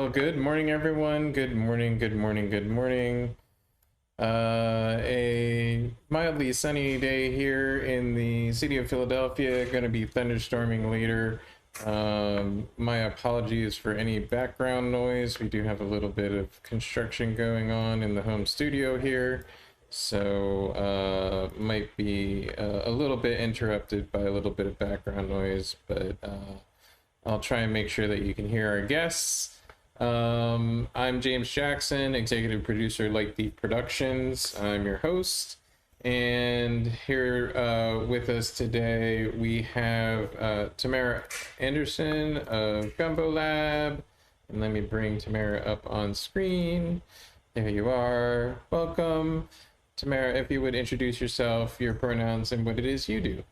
Well, good morning, everyone. Good morning, good morning, good morning. A mildly sunny day here in the city of Philadelphia. Going to be thunderstorming later. My apologies for any background noise. We do have a little bit of construction going on in the home studio here. So might be a little bit interrupted by a little bit of background noise, but I'll try and make sure that you can hear our guests. I'm James Jackson, executive producer, Light Thief Productions. I'm your host, and here with us today we have Tamara Anderson of Gumbo Lab. And let me bring Tamara up on screen. There you are. Welcome. Tamara, if you would introduce yourself, your pronouns, and what it is you do.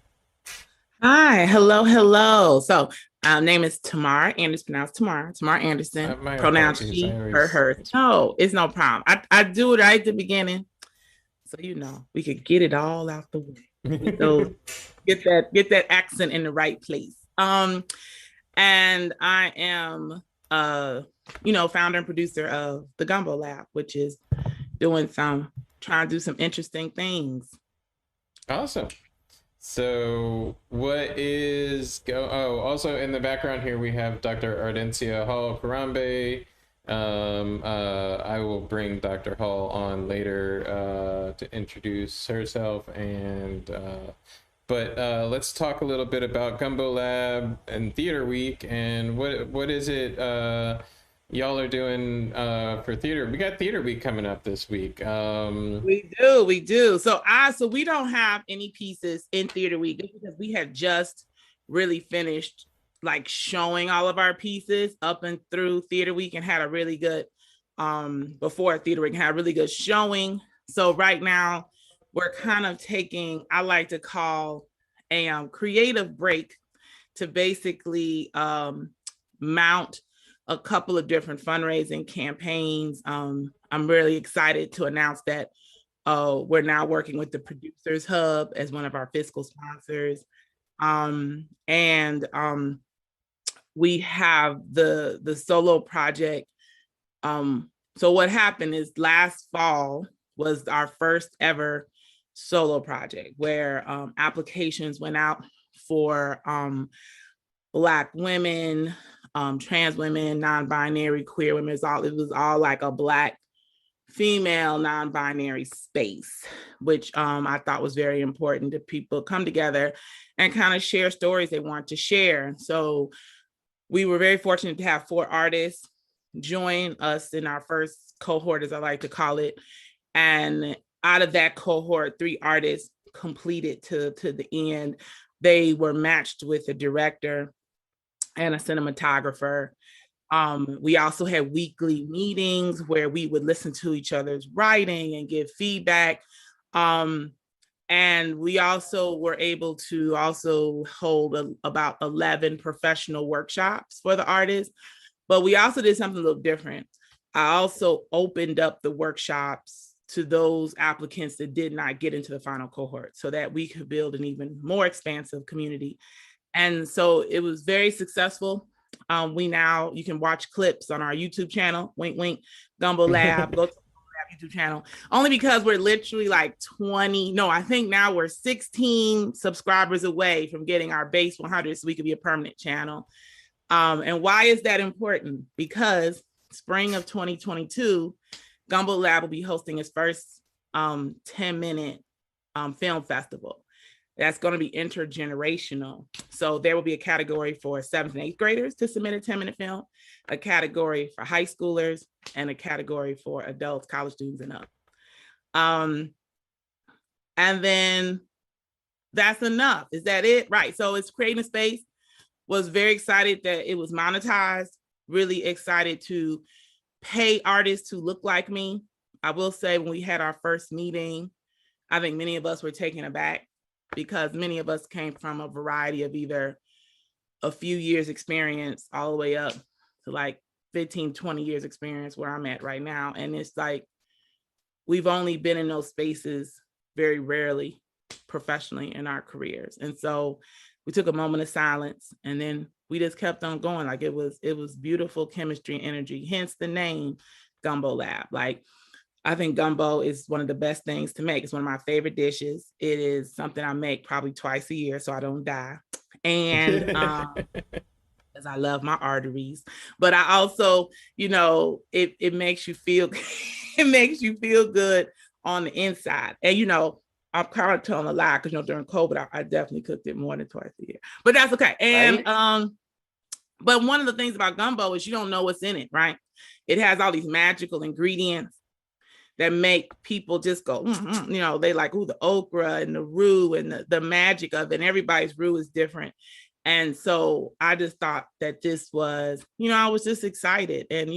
Hi, hello. So, name is Tamara Anderson, pronounced Tamara Anderson, pronounced she, her, hers. No, it's no problem. I do it right at the beginning, so we could get it all out the way. So get that accent in the right place. And I am founder and producer of the Gumbo Lab, which is trying to do some interesting things. Awesome. So what is also in the background here we have Dr. Ardencia Hall Karambe. I will bring Dr. Hall on later to introduce herself, and but let's talk a little bit about Gumbo Lab and Theater Week and what is it y'all are doing for theater. We got Theater Week coming up this week. We do. So we don't have any pieces in Theater Week because we had just really finished like showing all of our pieces up and through Theater Week and had a really good before Theater Week had a really good showing. So right now we're kind of taking, I like to call a creative break to basically mount a couple of different fundraising campaigns. I'm really excited to announce that we're now working with the Producers Hub as one of our fiscal sponsors. And we have the solo project. So what happened is last fall was our first ever solo project where applications went out for Black women, trans women, non-binary, queer women. It was all like a Black female non-binary space, which I thought was very important that people come together and kind of share stories they want to share. So we were very fortunate to have 4 artists join us in our first cohort, as I like to call it. And out of that cohort, 3 artists completed to the end. They were matched with a director and a cinematographer. We also had weekly meetings where we would listen to each other's writing and give feedback. And we also were able to also hold about 11 professional workshops for the artists. But we also did something a little different. I also opened up the workshops to those applicants that did not get into the final cohort so that we could build an even more expansive community. And so it was very successful. You can watch clips on our YouTube channel, wink, wink, Gumbo Lab, go to the Lab YouTube channel, only because we're literally like I think now we're 16 subscribers away from getting our base 100 so we could be a permanent channel. And why is that important? Because spring of 2022, Gumbo Lab will be hosting its first 10-minute film festival. That's going to be intergenerational. So there will be a category for 7th and 8th graders to submit a 10-minute film, a category for high schoolers, and a category for adults, college students, and up. And then that's enough. Is that it? Right. So it's creating a space. Was very excited that it was monetized. Really excited to pay artists to look like me. I will say when we had our first meeting, I think many of us were taken aback because many of us came from a variety of either a few years experience all the way up to like 15, 20 years experience where I'm at right now. And it's like, we've only been in those spaces very rarely professionally in our careers. And so we took a moment of silence and then we just kept on going. Like it was beautiful chemistry and energy, hence the name Gumbo Lab. Like I think gumbo is one of the best things to make. It's one of my favorite dishes. It is something I make probably twice a year so I don't die. And because I love my arteries, but I also, it makes you feel it makes you feel good on the inside. And I'm kind of telling a lie because during COVID, I definitely cooked it more than twice a year. But that's okay. And right? But one of the things about gumbo is you don't know what's in it, right? It has all these magical ingredients that make people just go, they like, the okra and the roux and the magic of it. And everybody's roux is different. And so I just thought that this was, I was just excited. And,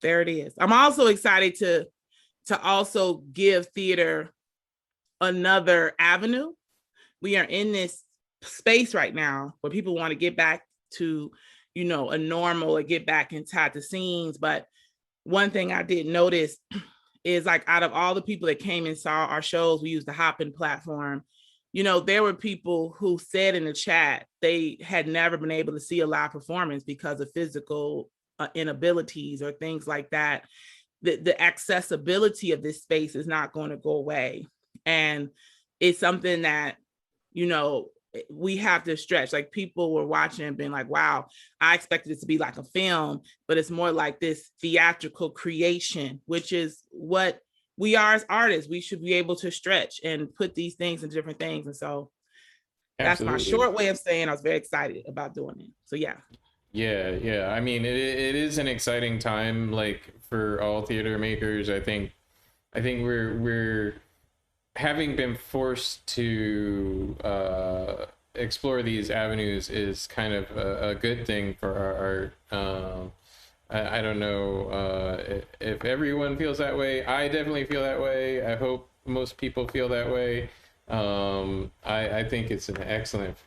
there it is. I'm also excited to also give theater another avenue. We are in this space right now where people want to get back to, a normal or get back inside the scenes. But one thing I did notice is like out of all the people that came and saw our shows, we used the Hopin platform. There were people who said in the chat they had never been able to see a live performance because of physical inabilities or things like that. The accessibility of this space is not going to go away. And it's something that, we have to stretch. Like people were watching and being like, wow, I expected it to be like a film, but it's more like this theatrical creation, which is what we are as artists. We should be able to stretch and put these things into different things. And so that's my short way of saying I was very excited about doing it. So yeah. Yeah. I mean, it is an exciting time, like for all theater makers. I think we're having been forced to explore these avenues is kind of a good thing for our art. I don't know if everyone feels that way. I definitely feel that way. I hope most people feel that way. I think it's an excellent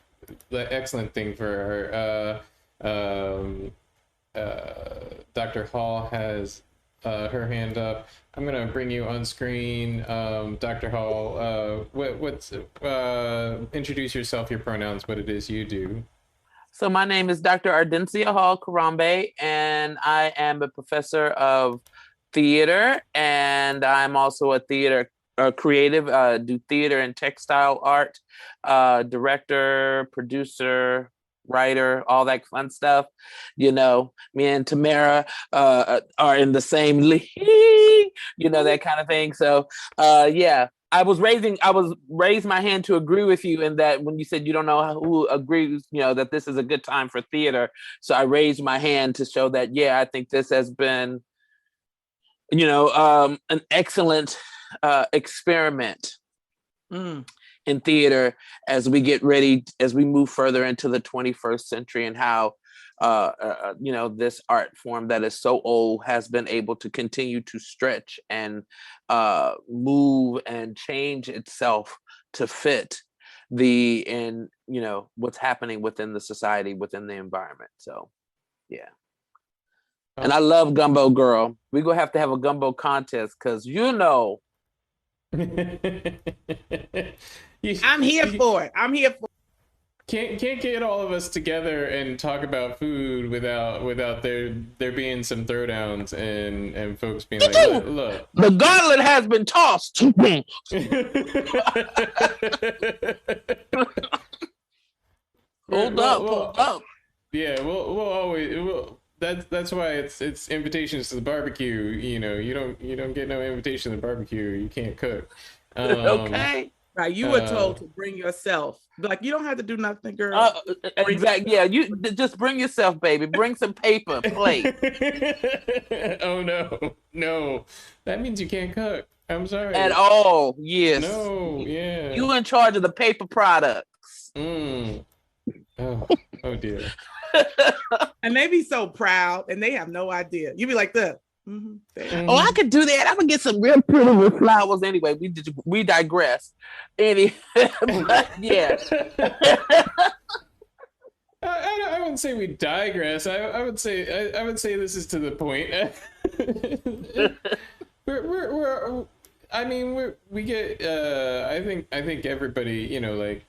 thing for our Dr. Hall has her hand up. I'm gonna bring you on screen, Dr. Hall. Introduce yourself, your pronouns, what it is you do. So my name is Dr. Ardencia Hall Karambe, and I am a professor of theater, and I'm also a theater creative. Do theater and textile art, director, producer, writer, all that fun stuff. Me and Tamara are in the same league, that kind of thing. So yeah, I was raised my hand to agree with you in that when you said you don't know who agrees, that this is a good time for theater. So I raised my hand to show that, yeah, I think this has been, an excellent experiment. In theater as we get ready, as we move further into the 21st century, and how this art form that is so old has been able to continue to stretch and move and change itself to fit what's happening within the society, within the environment. So yeah. And I love gumbo, girl. We're gonna have to have a gumbo contest because I'm here for it. Can't get all of us together and talk about food without there being some throwdowns and folks being like, look. The gauntlet has been tossed. Hold up. Yeah, we'll always that's why it's invitations to the barbecue. You don't get no invitation to the barbecue. You can't cook. Okay. Right, you were told to bring yourself. Like, you don't have to do nothing, girl. Exactly. Yeah, you just bring yourself, baby. Bring some paper, plate. Oh no, that means you can't cook. I'm sorry. At all, yes. No, yeah. You in charge of the paper products. Oh dear. And they be so proud, and they have no idea. You be like that. Oh, I could do that. I'm gonna get some real pretty with flowers. Anyway, we digress. Yeah. I wouldn't say we digress. I would say this is to the point. we get. I think everybody, like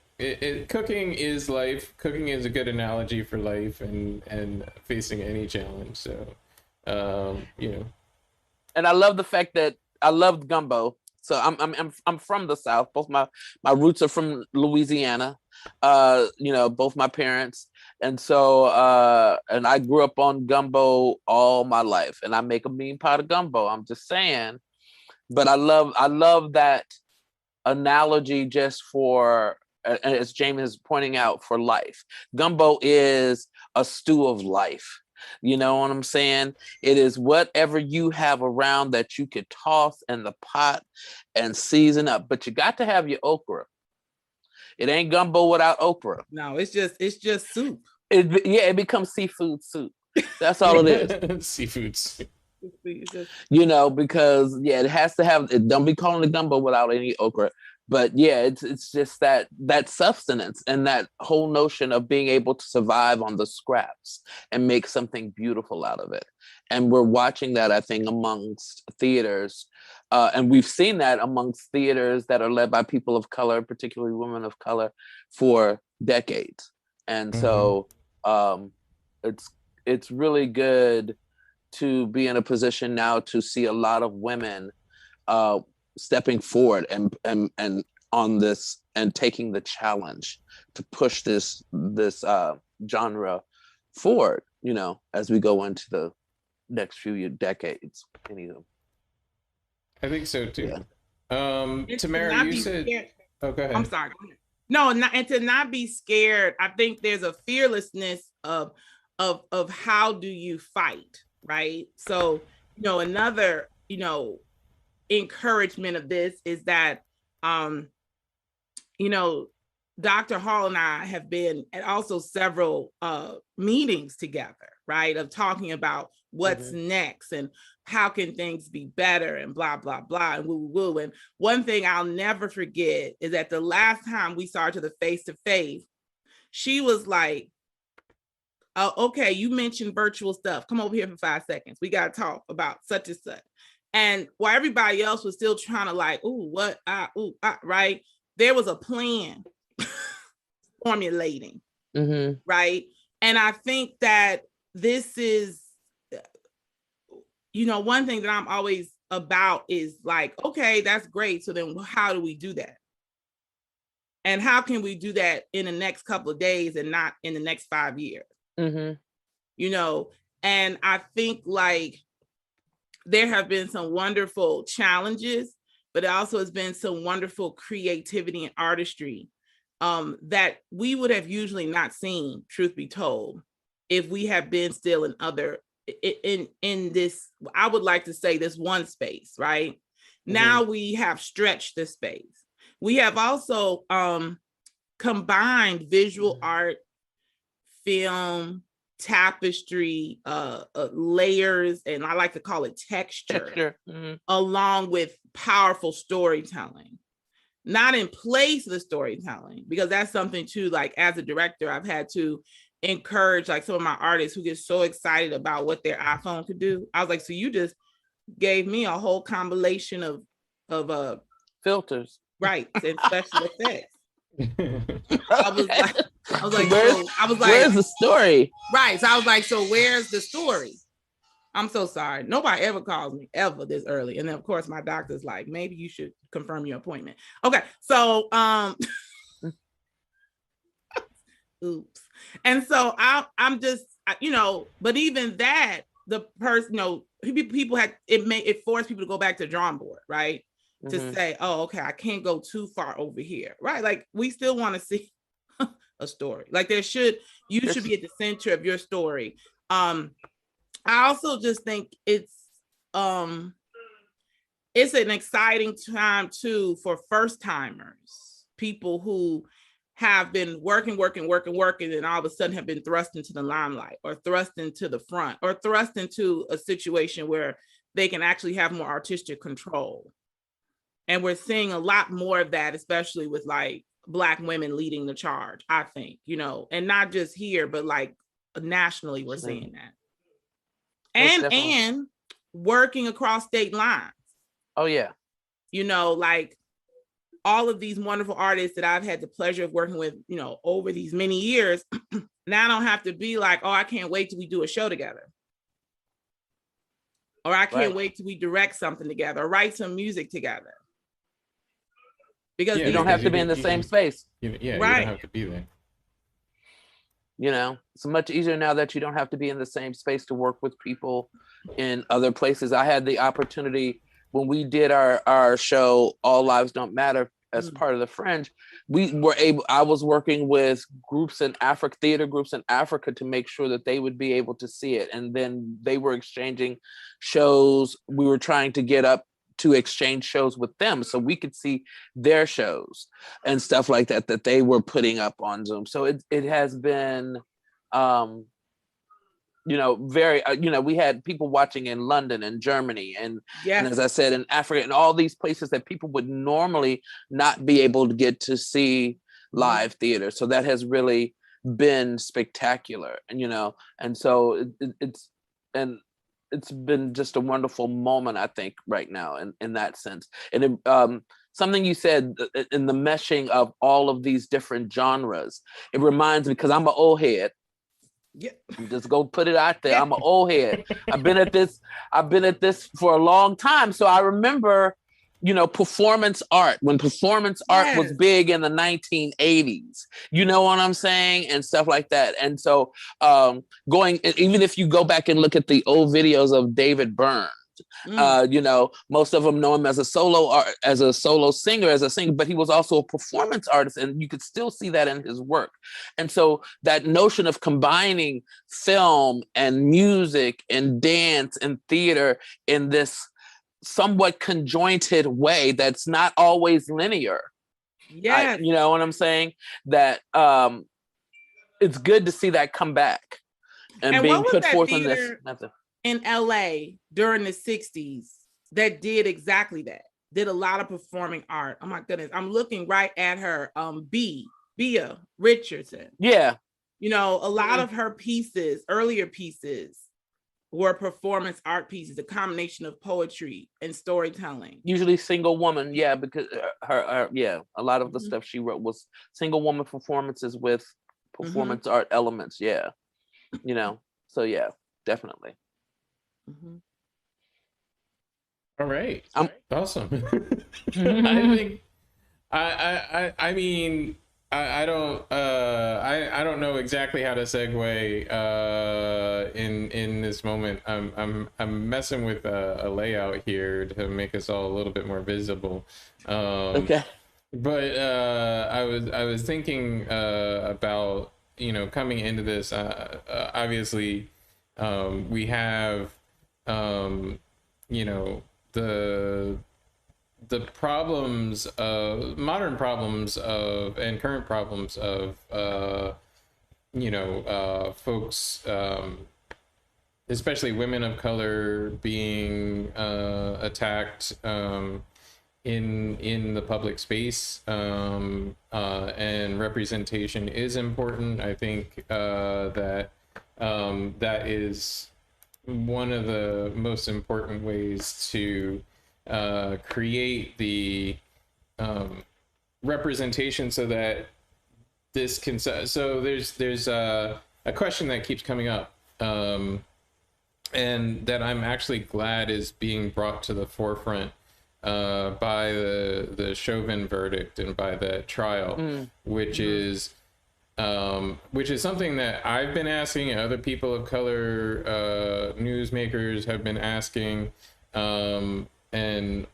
cooking is life. Cooking is a good analogy for life and facing any challenge. So, you know. And I love the fact that I loved gumbo. So I'm from the South. Both my roots are from Louisiana. You know, both my parents. And so and I grew up on gumbo all my life. And I make a mean pot of gumbo. I'm just saying. But I love that analogy just for, as James is pointing out, for life. Gumbo is a stew of life. You know what I'm saying? It is whatever you have around that you could toss in the pot and season up. But you got to have your okra. It ain't gumbo without okra. No, it's just soup. It becomes seafood soup. That's all it is. Seafood soup. You know, because it has to have it. Don't be calling it gumbo without any okra. But yeah, it's just that substance and that whole notion of being able to survive on the scraps and make something beautiful out of it. And we're watching that, I think, amongst theaters. And we've seen that amongst theaters that are led by people of color, particularly women of color, for decades. And so it's really good to be in a position now to see a lot of women stepping forward and on this and taking the challenge to push this genre forward, you know, as we go into the next few decades. Anywho. I think so too. Yeah. Tamara, you said oh, go ahead. I'm sorry. No, and to not be scared. I think there's a fearlessness of how do you fight, right? So, you know, another, you know, encouragement of this is that you know, Dr. Hall and I have been at also several meetings together, right, of talking about what's next and how can things be better and blah blah blah and woo woo. And one thing I'll never forget is that the last time we saw each other face to face, she was like, okay, you mentioned virtual stuff, come over here for 5 seconds, we got to talk about such and such. And while everybody else was still trying to like, right, there was a plan formulating, right? And I think that this is, you know, one thing that I'm always about is like, okay, that's great. So then how do we do that? And how can we do that in the next couple of days and not in the next 5 years? You know, and I think like there have been some wonderful challenges, but it also has been some wonderful creativity and artistry that we would have usually not seen, truth be told, if we have been still in other, in this, I would like to say this one space, right? Now we have stretched the space. We have also combined visual art, film, tapestry, layers, and I like to call it texture. Along with powerful storytelling, not in place of the storytelling, because that's something too, like as a director, I've had to encourage like some of my artists who get so excited about what their iPhone could do. I was like, so you just gave me a whole combination of filters, right, and special effects. I was like, where's the story? Right. So I was like, so where's the story? I'm so sorry. Nobody ever calls me ever this early. And then of course my doctor's like, maybe you should confirm your appointment. Okay. So oops. And so I'm just, you know, but even that, the person, you know, people had, it forced people to go back to the drawing board, right? To say, oh, okay, I can't go too far over here, right? Like we still want to see a story. Like you should be at the center of your story. I also just think it's an exciting time too for first timers, people who have been working, and all of a sudden have been thrust into the limelight or thrust into the front or thrust into a situation where they can actually have more artistic control. And we're seeing a lot more of that, especially with like Black women leading the charge, I think, you know, and not just here, but like nationally, we're seeing that. And working across state lines. Oh, yeah. You know, like all of these wonderful artists that I've had the pleasure of working with, you know, over these many years, now I don't have to be like, oh, I can't wait till we do a show together. Or I can't wait till we direct something together or write some music together. Because you don't have to be in the same space. You don't have to be there. You know, it's much easier now that you don't have to be in the same space to work with people in other places. I had the opportunity when we did our show, All Lives Don't Matter, as part of the Fringe. I was working with groups in Africa, theater groups in Africa, to make sure that they would be able to see it. And then they were exchanging shows. We were trying to get up to exchange shows with them so we could see their shows and stuff like that they were putting up on Zoom. So it has been, you know, very, you know, we had people watching in London and Germany and as I said, in Africa and all these places that people would normally not be able to get to see live theater. So that has really been spectacular. And, you know, and so it's been just a wonderful moment, I think, right now in that sense. And something you said in the meshing of all of these different genres, it reminds me, because I'm an old head. Yeah, just go put it out there. I'm an old head. I've been at this for a long time. So I remember, you know, performance art, when performance art was big in the 1980s, you know what I'm saying? And stuff like that. And so even if you go back and look at the old videos of David Byrne, you know, most of them know him as a solo singer, but he was also a performance artist, and you could still see that in his work. And so that notion of combining film and music and dance and theater in this somewhat conjointed way that's not always linear. Yeah, you know what I'm saying? That it's good to see that come back and being put forth in this method. In LA during the 60s that did exactly that, did a lot of performing art. Oh my goodness, I'm looking right at her, Bea Richardson. Yeah, you know, a lot of her pieces, earlier pieces, were performance art pieces, a combination of poetry and storytelling. Usually single woman, because a lot of the stuff she wrote was single woman performances with performance art elements. Yeah, you know, so yeah, definitely. All right, awesome. I think I mean I don't know exactly how to segue in this moment. I'm messing with a layout here to make us all a little bit more visible. Okay. But I was thinking about, you know, coming into this. Obviously, we have you know, the problems of modern problems of and current problems of you know, folks, especially women of color, being attacked in the public space, and representation is important. I think that that is one of the most important ways to create the representation so that this can, so there's a question that keeps coming up, and that I'm actually glad is being brought to the forefront by the Chauvin verdict and by the trial, which is something that I've been asking, and other people of color, newsmakers have been asking, and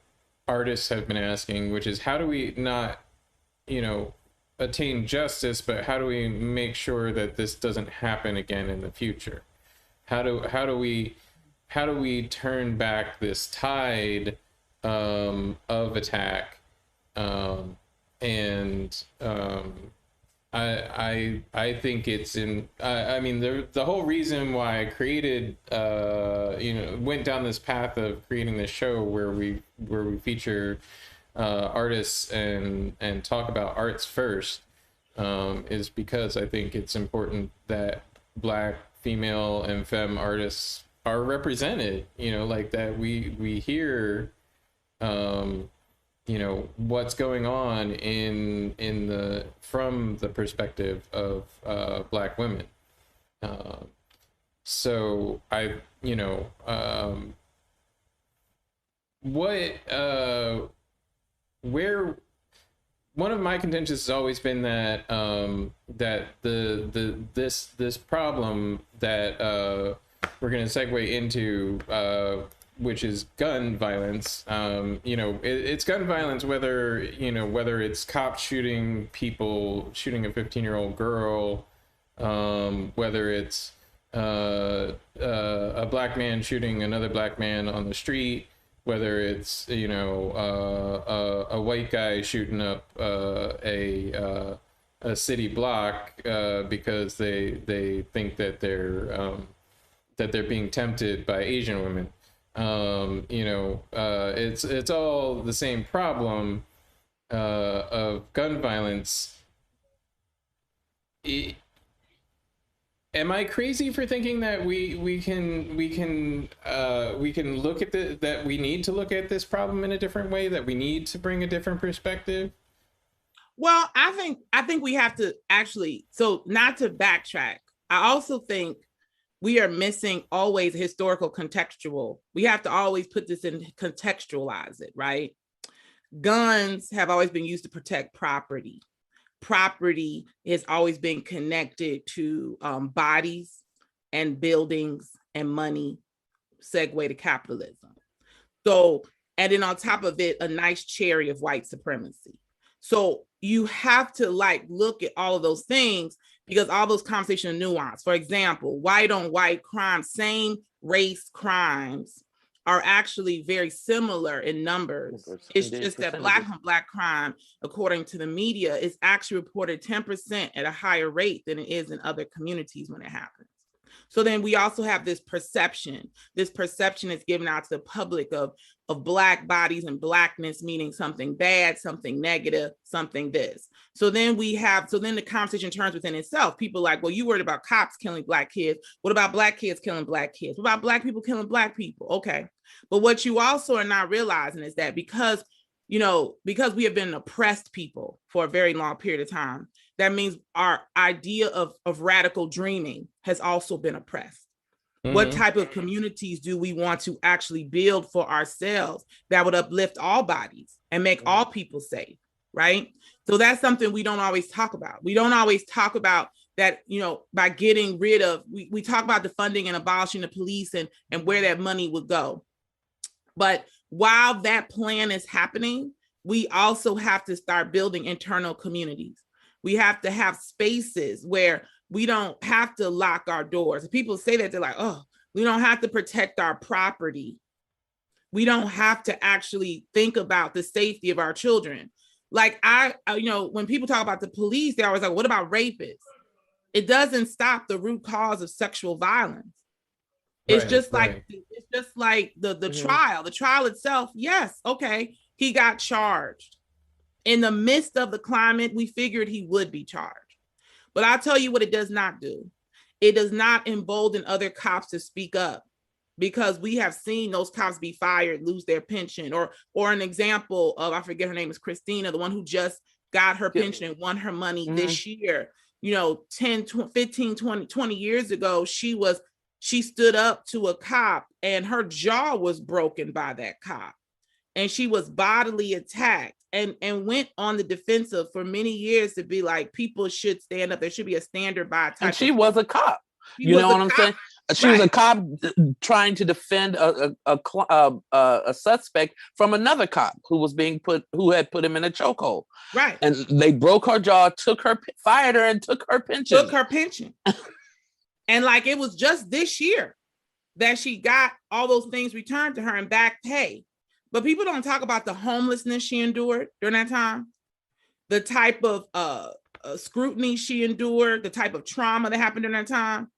artists have been asking, which is, how do we not, you know, attain justice, but how do we make sure that this doesn't happen again in the future? How do we turn back this tide of attack? I think it's in, I mean, the whole reason why I created, you know, went down this path of creating this show where we feature artists and talk about arts first, is because I think it's important that Black, female, and femme artists are represented, you know, like that we hear you know, what's going on from the perspective of Black women. So I, you know, where one of my contentions has always been that that this problem that we're going to segue into, which is gun violence. You know, it's gun violence whether it's cops shooting people, shooting a 15-year-old girl, whether it's a Black man shooting another Black man on the street, whether it's, you know, a white guy shooting up a city block because they think that they're being tempted by Asian women. You know, it's all the same problem of gun violence. Am I crazy for thinking that we can look at that we need to look at this problem in a different way, that we need to bring a different perspective? Well, I think we have to actually, so not to backtrack, I also think we are missing always historical contextual. We have to always put this in, contextualize it, right? Guns have always been used to protect property. Property has always been connected to bodies and buildings and money, segue to capitalism. So, and then on top of it, a nice cherry of white supremacy. So you have to like look at all of those things, because all those conversations are nuanced. For example, white on white crimes, same race crimes, are actually very similar in numbers. It's just that Black on Black crime, according to the media, is actually reported 10% at a higher rate than it is in other communities when it happens. So then we also have this perception. This perception is given out to the public of Black bodies and Blackness meaning something bad, something negative, something this. So then the conversation turns within itself. People are like, well, you worried about cops killing Black kids. What about Black kids killing Black kids? What about Black people killing Black people? Okay. But what you also are not realizing is that because we have been oppressed people for a very long period of time, that means our idea of radical dreaming has also been oppressed. Mm-hmm. What type of communities do we want to actually build for ourselves that would uplift all bodies and make all people safe, right? So that's something we don't always talk about. We don't always talk about that, by getting rid of, we talk about defunding and abolishing the police and where that money would go. But while that plan is happening, we also have to start building internal communities. We have to have spaces where we don't have to lock our doors. If people say that, they're like, oh, we don't have to protect our property. We don't have to actually think about the safety of our children. Like when people talk about the police, they're always like, what about rapists? It doesn't stop the root cause of sexual violence. It's just like the mm-hmm. trial. The trial itself, yes, okay, he got charged. In the midst of the climate, we figured he would be charged. But I'll tell you what it does not do. It does not embolden other cops to speak up, because we have seen those cops be fired, lose their pension, or an example of, I forget her name is Christina, the one who just got her pension and won her money mm-hmm. this year. 10, 15, 20 years ago, she stood up to a cop and her jaw was broken by that cop. And she was bodily attacked and went on the defensive for many years to be like, people should stand up. There should be a standard by type. And she was a cop. You know what I'm saying? She was a cop trying to defend a suspect from another cop who had put him in a chokehold. Right. And they broke her jaw, fired her and took her pension. And like, it was just this year that she got all those things returned to her and back pay. But people don't talk about the homelessness she endured during that time, the type of scrutiny she endured, the type of trauma that happened during that time.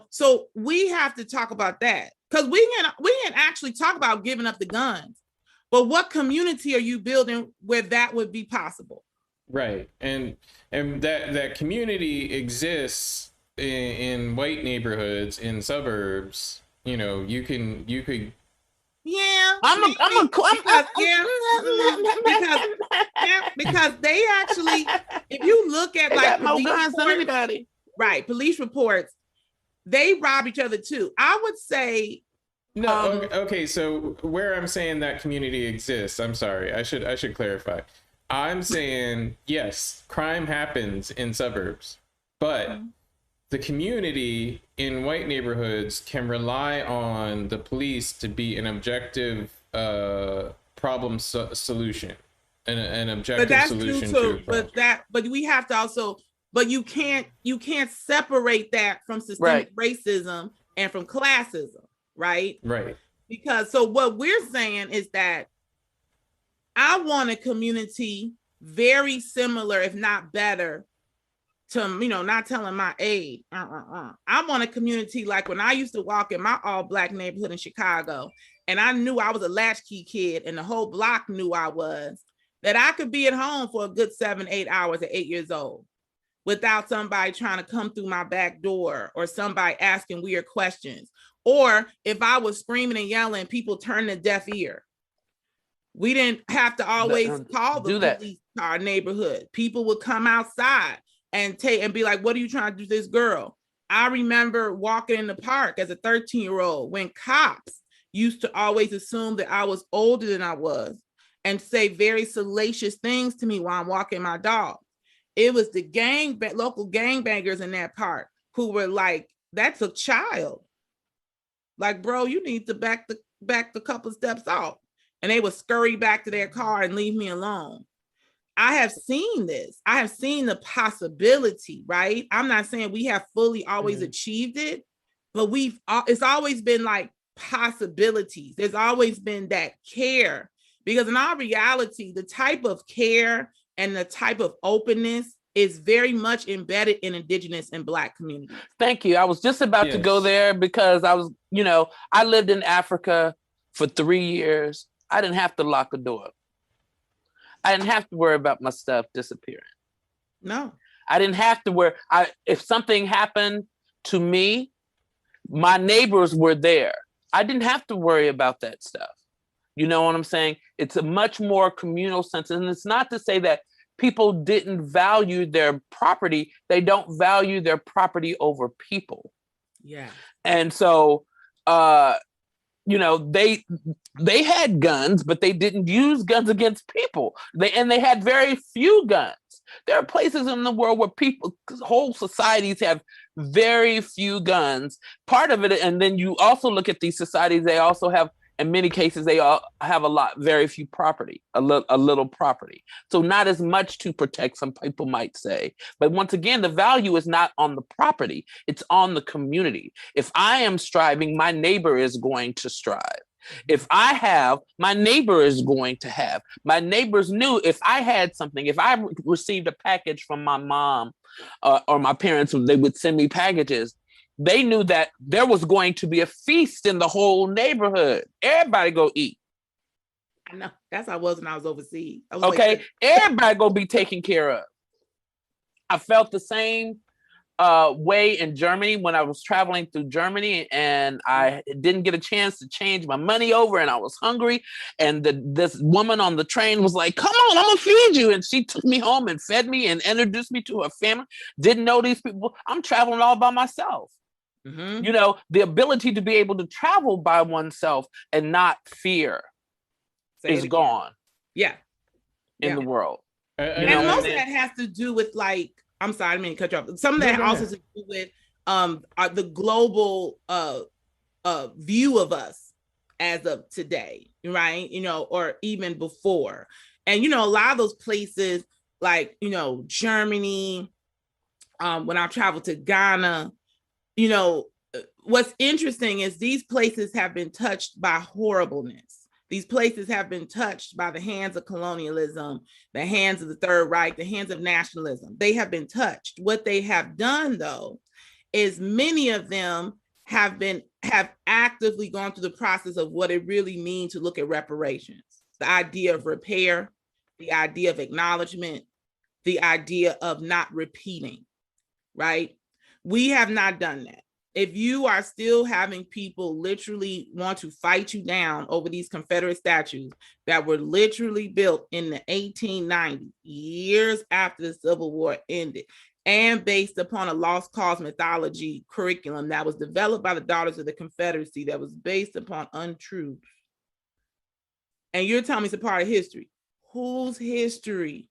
So we have to talk about that, because we can actually talk about giving up the guns. But what community are you building where that would be possible? Right. And that community exists in white neighborhoods, in suburbs. You could Yeah, I'm because they actually, if you look at like more guns than anybody. Right, police reports, they rob each other too. I would say. No, okay. So where I'm saying that community exists, I'm sorry. I should clarify. I'm saying yes, crime happens in suburbs, but the community in white neighborhoods can rely on the police to be an objective problem solution, an objective solution to a problem. But we have to also, but you can't separate that from systemic racism and from classism, right? Right. Because so what we're saying is that I want a community very similar, if not better, to, not telling my age. I want a community like when I used to walk in my all Black neighborhood in Chicago, and I knew I was a latchkey kid, and the whole block knew I was, that I could be at home for a good 7-8 hours at 8 years old without somebody trying to come through my back door or somebody asking weird questions. Or if I was screaming and yelling, people turned a deaf ear. We didn't have to always call the police to our neighborhood. People would come outside and be like, what are you trying to do to this girl? I remember walking in the park as a 13-year-old when cops used to always assume that I was older than I was and say very salacious things to me while I'm walking my dog. It was the local gangbangers in that park who were like, that's a child. Like, bro, you need to back the couple steps off. And they would scurry back to their car and leave me alone. I have seen this. I have seen the possibility, right? I'm not saying we have fully always achieved it, but it's always been like possibilities. There's always been that care, because in our reality, the type of care and the type of openness is very much embedded in Indigenous and Black communities. Thank you. I was just about to go there because I was, I lived in Africa for 3 years. I didn't have to lock a door. I didn't have to worry about my stuff disappearing. No. I didn't have to if something happened to me, my neighbors were there. I didn't have to worry about that stuff. You know what I'm saying? It's a much more communal sense. And it's not to say that people didn't value their property. They don't value their property over people. Yeah. And so, they had guns, but they didn't use guns against people. They had very few guns. There are places in the world where whole societies have very few guns. Part of it, and then you also look at these societies, they also have, in many cases, they all have very few property, a little property. So not as much to protect, some people might say. But once again, the value is not on the property, it's on the community. If I am striving, my neighbor is going to strive. If I have, my neighbor is going to have. My neighbors knew if I had something, if I received a package from my mom or my parents, they would send me packages. They knew that there was going to be a feast in the whole neighborhood. Everybody go eat. I know. That's how I was when I was overseas. Okay. Everybody go be taken care of. I felt the same way in Germany when I was traveling through Germany, and I didn't get a chance to change my money over, and I was hungry. And this woman on the train was like, come on, I'm gonna feed you. And she took me home and fed me and introduced me to her family. Didn't know these people. I'm traveling all by myself. Mm-hmm. The ability to be able to travel by oneself and not fear is gone. Yeah. In the world. And most of that has to do with, like, I'm sorry, I didn't mean to cut you off. Some of that also has to do with the global view of us as of today, right? Or even before. And, a lot of those places, like, Germany, when I traveled to Ghana, what's interesting is these places have been touched by horribleness. These places have been touched by the hands of colonialism, the hands of the Third Reich, the hands of nationalism. They have been touched. What they have done, though, is many of them have actively gone through the process of what it really means to look at reparations, the idea of repair, the idea of acknowledgement, the idea of not repeating, right? We have not done that. if you are still having people literally want to fight you down over these Confederate statues that were literally built in the 1890s, years after the Civil War ended, and based upon a lost cause mythology curriculum that was developed by the Daughters of the Confederacy that was based upon untruths, and you're telling me it's a part of history. Whose history?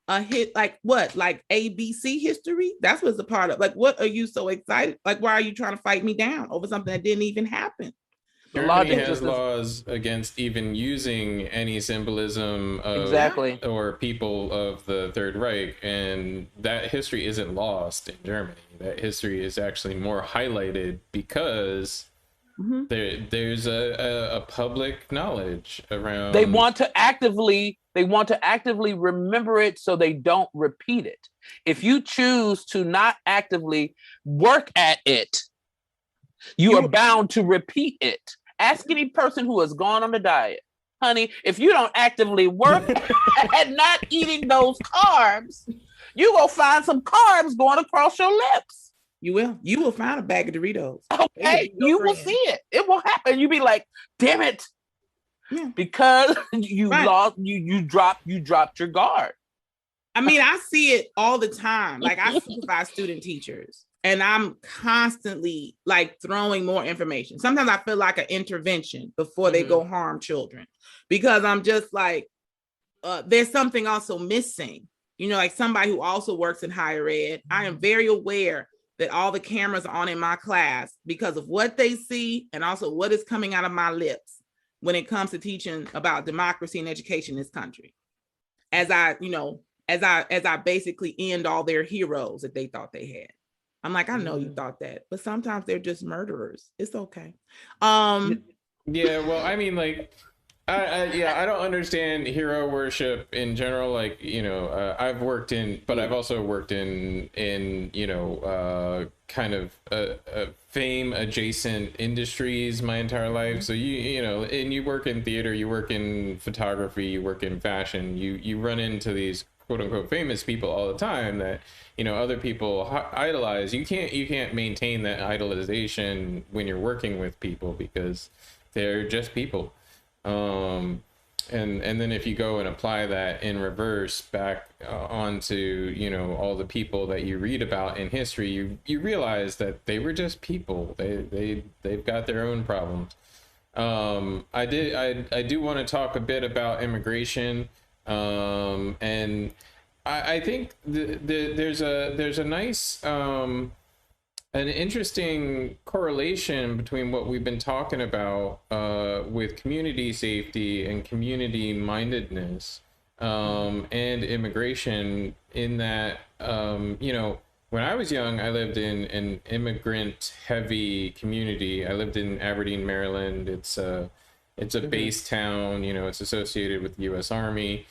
A hit like what? Like ABC history? That's what's a part of. Like, what are you so excited? Like, why are you trying to fight me down over something that didn't even happen? Germany has laws against even using any symbolism of exactly or people of the Third Reich, and that history isn't lost in Germany. That history is actually more highlighted because there's a public knowledge around. They want to actively remember it so they don't repeat it. If you choose to not actively work at it, you are bound to repeat it. Ask any person who has gone on a diet, honey, if you don't actively work at not eating those carbs, you will find some carbs going across your lips. You will find a bag of Doritos. Okay, you will see it. It will happen. You'll be like, damn it. Yeah. Because you lost, you dropped your guard. I mean, I see it all the time. Like, I supervise student teachers, and I'm constantly like throwing more information. Sometimes I feel like an intervention before they go harm children, because I'm just like, there's something also missing. You know, like somebody who also works in higher ed, I am very aware that all the cameras are on in my class because of what they see and also what is coming out of my lips when it comes to teaching about democracy and education in this country. As I basically end all their heroes that they thought they had. I'm like, I know you thought that, but sometimes they're just murderers. It's okay. Yeah, well, I mean, like, I don't understand hero worship in general. Like, you know, I've worked in, but I've also worked in you know, kind of fame adjacent industries my entire life. So you know, and you work in theater, you work in photography, you work in fashion, you run into these quote unquote famous people all the time that, you know, other people idolize. You can't maintain that idolization when you're working with people because they're just people. And then if you go and apply that in reverse back onto, you know, all the people that you read about in history, you realize that they were just people. They've got their own problems. I do want to talk a bit about immigration. And I think there's a nice an interesting correlation between what we've been talking about with community safety and community mindedness and immigration, in that you know, when I was young, I lived in an immigrant heavy community. I lived in Aberdeen, Maryland. It's a base town, you know, it's associated with the US Army.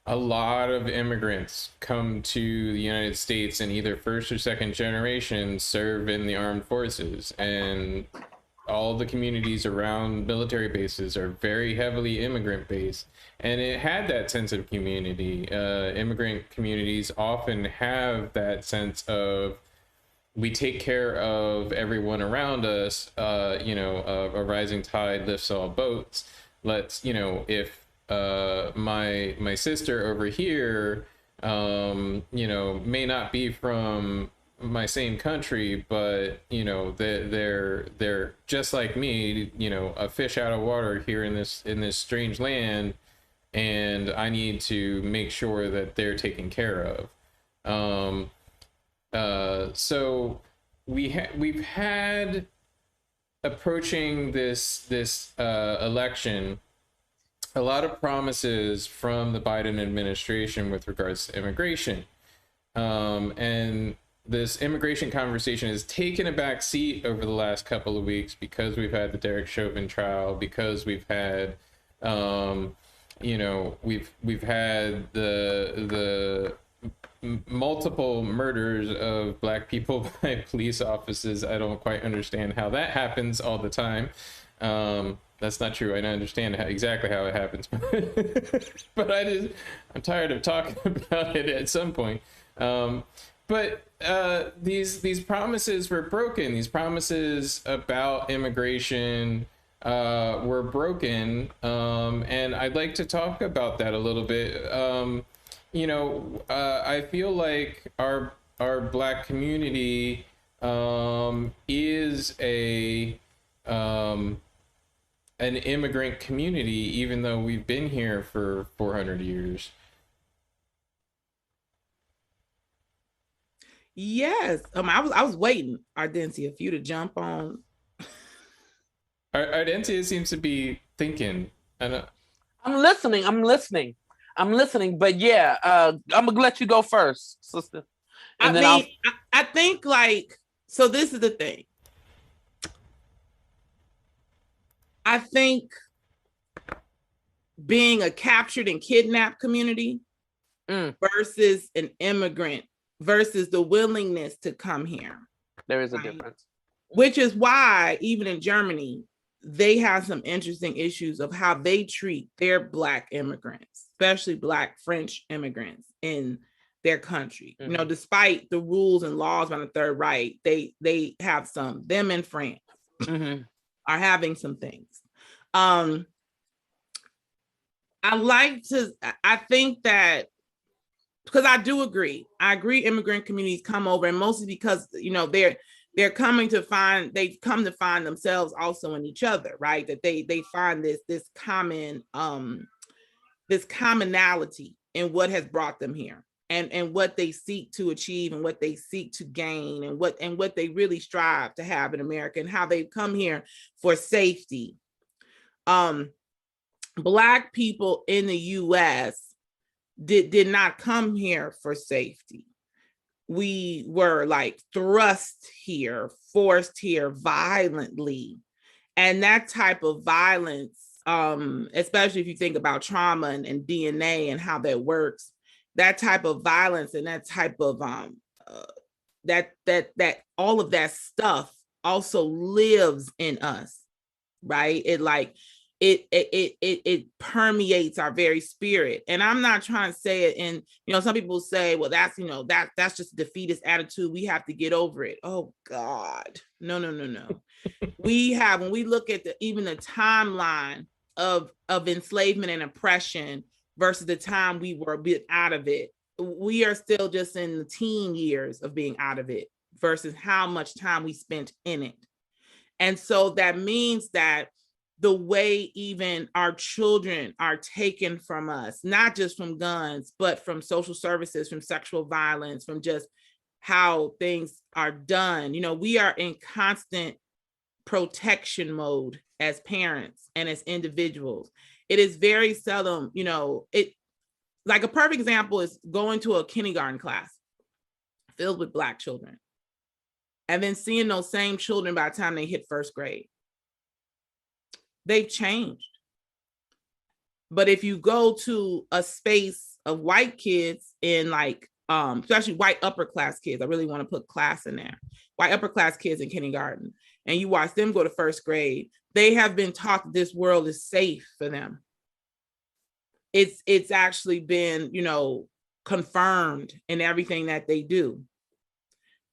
A lot of immigrants come to the United States and either first or second generation serve in the armed forces, and all the communities around military bases are very heavily immigrant based, and it had that sense of community. Immigrant communities often have that sense of, we take care of everyone around us. You know, a rising tide lifts all boats. Let's, you know, if my sister over here, you know, may not be from my same country, but, you know, they're just like me, you know, a fish out of water here in this strange land, and I need to make sure that they're taken care of. So we've had, approaching this election, a lot of promises from the Biden administration with regards to immigration. And this immigration conversation has taken a back seat over the last couple of weeks because we've had the Derek Chauvin trial, because we've had, you know, we've had the multiple murders of Black people by police officers. I don't quite understand how that happens all the time. That's not true. I don't understand exactly how it happens, but I'm tired of talking about it at some point. But these promises were broken. These promises about immigration were broken, and I'd like to talk about that a little bit. I feel like our Black community is an immigrant community, even though we've been here for 400 years. Yes. I was waiting, Ardencia, for you to jump on. Ardencia seems to be thinking. I'm listening. But yeah, I'm gonna let you go first, sister. And I think so this is the thing. I think being a captured and kidnapped community versus an immigrant versus the willingness to come here. There is a difference. Which is why even in Germany, they have some interesting issues of how they treat their Black immigrants, especially Black French immigrants in their country. Mm-hmm. Despite the rules and laws on the Third Reich, they have them in France are having some things. I think that, because I do agree. I agree immigrant communities come over, and mostly because, they've come to find themselves also in each other, right? That they find this commonality in what has brought them here and what they seek to achieve and what they seek to gain and what they really strive to have in America and how they've come here for safety. Black people in the US did not come here for safety. We were thrust here, forced here violently. And that type of violence, especially if you think about trauma and DNA and how that works, that type of violence and that type of that all of that stuff also lives in us, right? It permeates our very spirit. And I'm not trying to say it in, some people say, well, that's just a defeatist attitude. We have to get over it. Oh God, no. When we look at even the timeline of enslavement and oppression versus the time we were a bit out of it, we are still just in the teen years of being out of it versus how much time we spent in it. And so that means that the way even our children are taken from us, not just from guns, but from social services, from sexual violence, from just how things are done. We are in constant protection mode as parents and as individuals. It is very seldom, a perfect example is going to a kindergarten class filled with Black children and then seeing those same children by the time they hit first grade. They've changed. But if you go to a space of white kids in especially white upper class kids, I really want to put class in there, white upper class kids in kindergarten, and you watch them go to first grade, they have been taught that this world is safe for them. It's actually been, confirmed in everything that they do.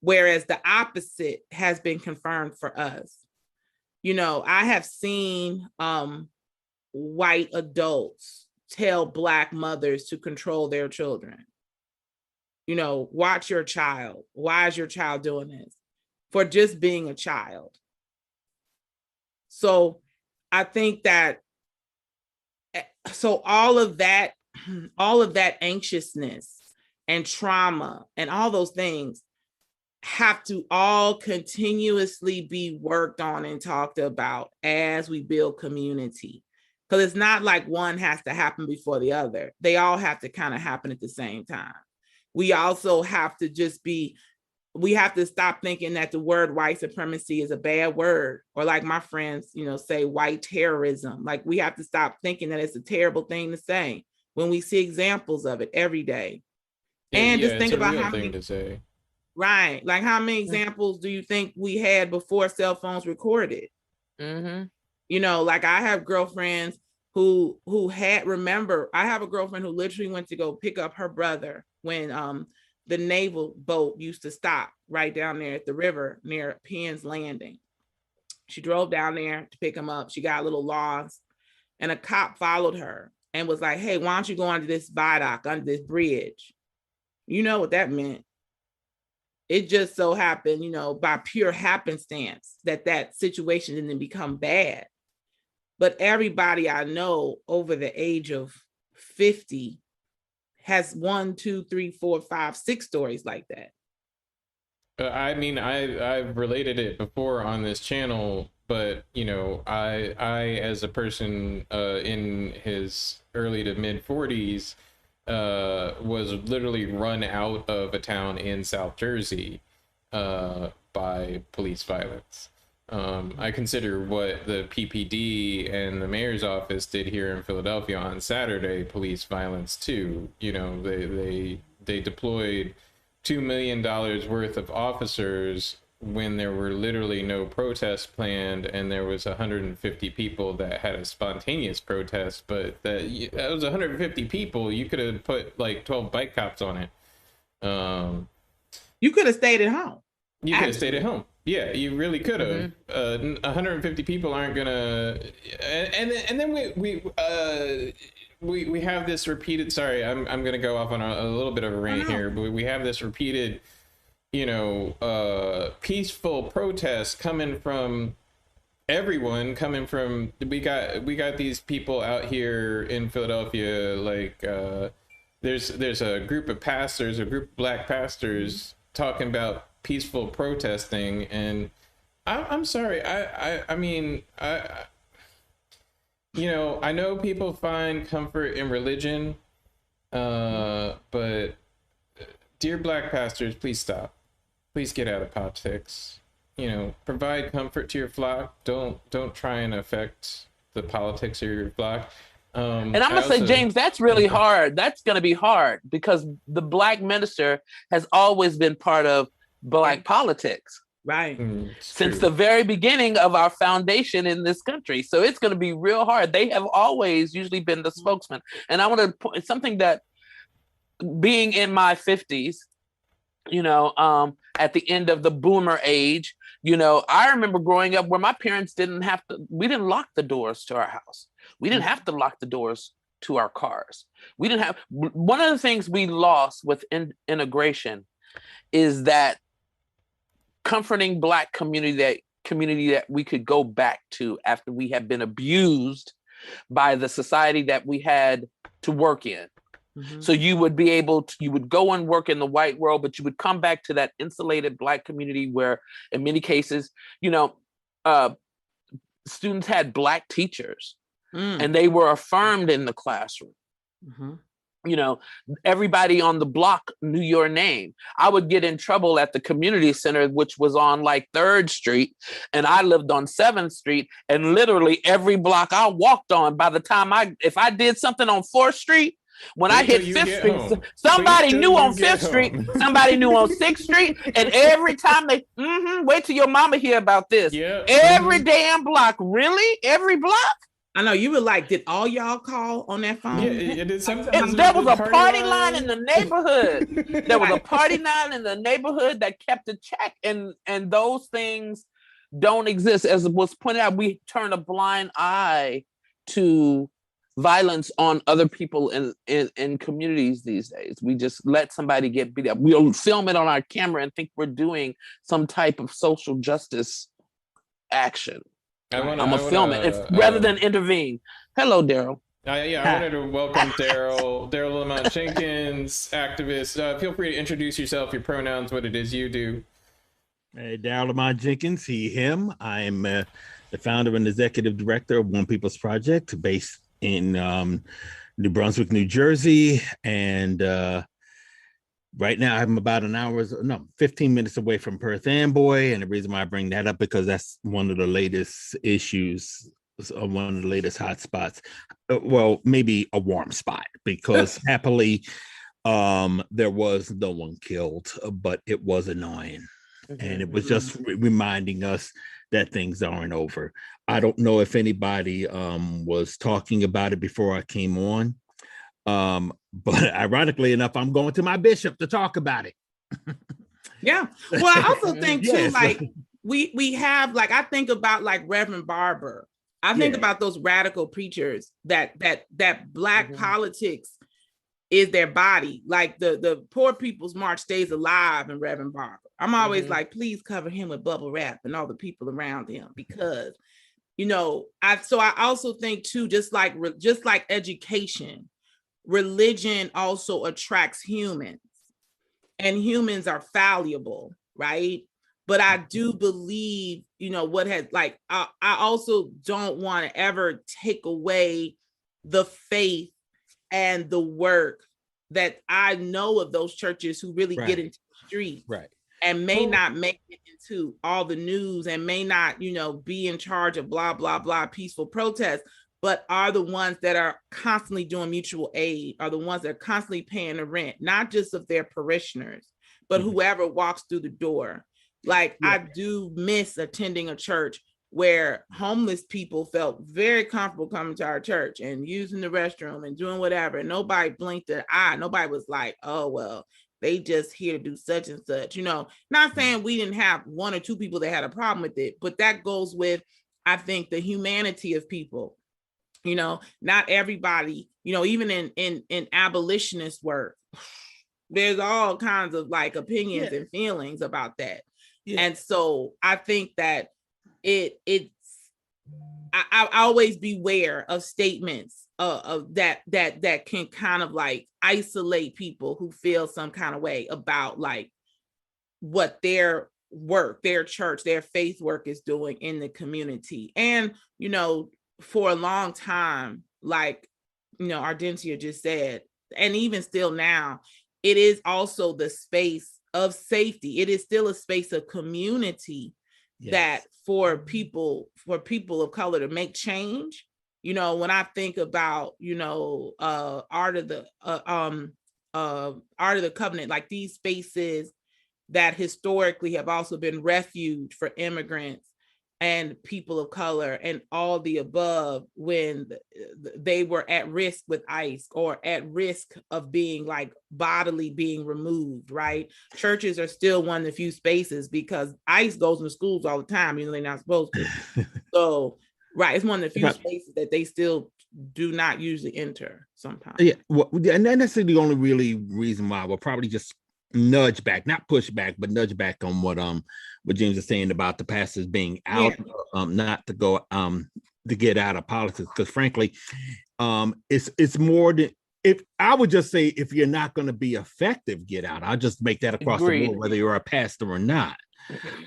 Whereas the opposite has been confirmed for us. I have seen white adults tell Black mothers to control their children. Watch your child. Why is your child doing this? For just being a child. So I think that, all of that anxiousness and trauma and all those things have to all continuously be worked on and talked about as we build community. Because it's not like one has to happen before the other. They all have to kind of happen at the same time. We also have to we have to stop thinking that the word white supremacy is a bad word, or like my friends, say white terrorism. We have to stop thinking that it's a terrible thing to say when we see examples of it every day. And just think about how many to say. Right. How many examples do you think we had before cell phones recorded? Mm-hmm. I have girlfriends who I have a girlfriend who literally went to go pick up her brother when the naval boat used to stop right down there at the river near Penn's Landing. She drove down there to pick him up. She got a little lost, and a cop followed her and was like, hey, why don't you go under this viaduct, under this bridge? You know what that meant. It just so happened, by pure happenstance that situation didn't become bad. But everybody I know over the age of 50 has 1, 2, 3, 4, 5, 6 stories like that. I mean, I've related it before on this channel, but I as a person in his early to mid 40s was literally run out of a town in South Jersey by police violence. I consider what the PPD and the mayor's office did here in Philadelphia on Saturday police violence too. They deployed $2 million worth of officers when there were literally no protests planned, and there was 150 people that had a spontaneous protest, but that was 150 people. You could have put like 12 bike cops on it. You could have stayed at home. You could have stayed at home. Yeah, you really could have. 150 people aren't gonna. And then we have this repeated. Sorry, I'm gonna go off on a little bit of a rant here, but we have this repeated, peaceful protest coming from everyone. We got these people out here in Philadelphia. Like there's a group of pastors, a group of black pastors talking about peaceful protesting, and I'm sorry. I mean, I know people find comfort in religion, but dear black pastors, please stop. Please get out of politics. Provide comfort to your flock. Don't try and affect the politics of your flock. And I'm gonna say, James, that's really hard. That's gonna be hard because the black minister has always been part of black politics, right? Since the very beginning of our foundation in this country. So it's going to be real hard. They have always usually been the spokesman. And I want to point something that, being in my 50s, at the end of the boomer age, I remember growing up where my parents we didn't lock the doors to our house. We didn't have to lock the doors to our cars. One of the things we lost with integration is that comforting black community that we could go back to after we had been abused by the society that we had to work in. So you would go and work in the white world, but you would come back to that insulated black community where in many cases, students had black teachers and they were affirmed in the classroom. Everybody on the block knew your name. I would get in trouble at the community center, which was on like 3rd Street, and I lived on 7th Street, and literally every block I walked on, by the time if I did something on 4th Street, when I hit 5th Street, somebody knew on 5th Street, somebody knew on 6th Street, and every time they, wait till your mama hear about this. Yeah. Every damn block, really? Every block? I know you were like, did all y'all call on that phone? Yeah, there was a party line in the neighborhood. There was a party line in the neighborhood that kept a check, and those things don't exist. As was pointed out, we turn a blind eye to violence on other people in communities these days. We just let somebody get beat up. We'll film it on our camera and think we're doing some type of social justice action. I'm gonna film it rather than intervene. Hello, Daryl. I wanted to welcome Daryl Lamont Jenkins, activist. Feel free to introduce yourself, your pronouns, what it is you do. Daryl Lamont Jenkins, he, him. I'm the founder and executive director of One People's Project, based in New Brunswick, New Jersey, and right now I'm about 15 minutes away from Perth Amboy. And the reason why I bring that up, because that's one of the latest issues, one of the latest hot spots. Well, maybe a warm spot, because happily there was no one killed, but it was annoying. And it was just reminding us that things aren't over. I don't know if anybody was talking about it before I came on, But ironically enough, I'm going to my bishop to talk about it. Yeah. Well, I also think too, Yes. like we have, like, I think about like Reverend Barber. I think about those radical preachers that Black politics is their body. Like the Poor People's March stays alive in Reverend Barber. I'm always like, please cover him with bubble wrap and all the people around him, because I also think too, just like education, religion also attracts humans, and humans are fallible, right? But I do believe, what has, like, I also don't want to ever take away the faith and the work that I know of those churches who really get into the street, and may not make it into all the news, and may not, be in charge of blah, blah, blah, peaceful protests, but are the ones that are constantly doing mutual aid, are the ones that are constantly paying the rent, not just of their parishioners, but whoever walks through the door. Like, I do miss attending a church where homeless people felt very comfortable coming to our church and using the restroom and doing whatever. And nobody blinked an eye. Nobody was like, oh, well, they just here to do such and such. Not saying we didn't have one or two people that had a problem with it, but that goes with, I think, the humanity of people. Not everybody, even in abolitionist work, there's all kinds of like opinions and feelings about that. And so I think that I always beware of statements of that can kind of like isolate people who feel some kind of way about like what their work, their church, their faith work is doing in the community. And, for a long time, like, Ardencia just said, and even still now, it is also the space of safety. It is still a space of community that for people of color to make change. When I think about, Art of the Covenant, like these spaces that historically have also been refuge for immigrants and people of color and all the above, when they were at risk with ICE or at risk of being like bodily being removed, right? Churches are still one of the few spaces, because ICE goes into schools all the time, they're not supposed to. So, right, it's one of the few spaces that they still do not usually enter sometimes. Yeah, well, and that's the only really reason why we'll probably just nudge back, not push back, but nudge back on what James is saying about the pastors being out, not to go to get out of politics, because frankly, it's more than, if I would just say, if you're not going to be effective, get out. I'll just make that across the board, whether you're a pastor or not.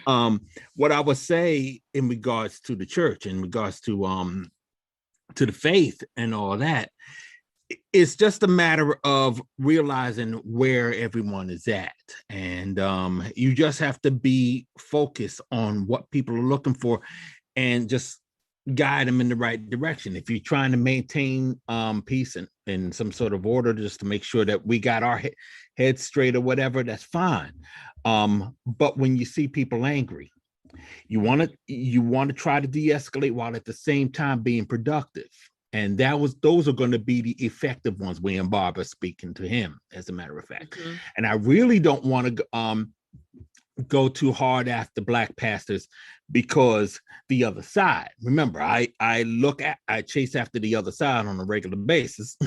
What I would say in regards to the church, in regards to the faith and all that, it's just a matter of realizing where everyone is at. And you just have to be focused on what people are looking for and just guide them in the right direction. If you're trying to maintain peace and some sort of order, just to make sure that we got our heads straight or whatever, that's fine. But when you see people angry, you want to try to de-escalate while at the same time being productive. And those are going to be the effective ones. William Barber speaking to him, as a matter of fact. And I really don't want to go too hard after Black pastors, because the other side, remember, I chase after the other side on a regular basis.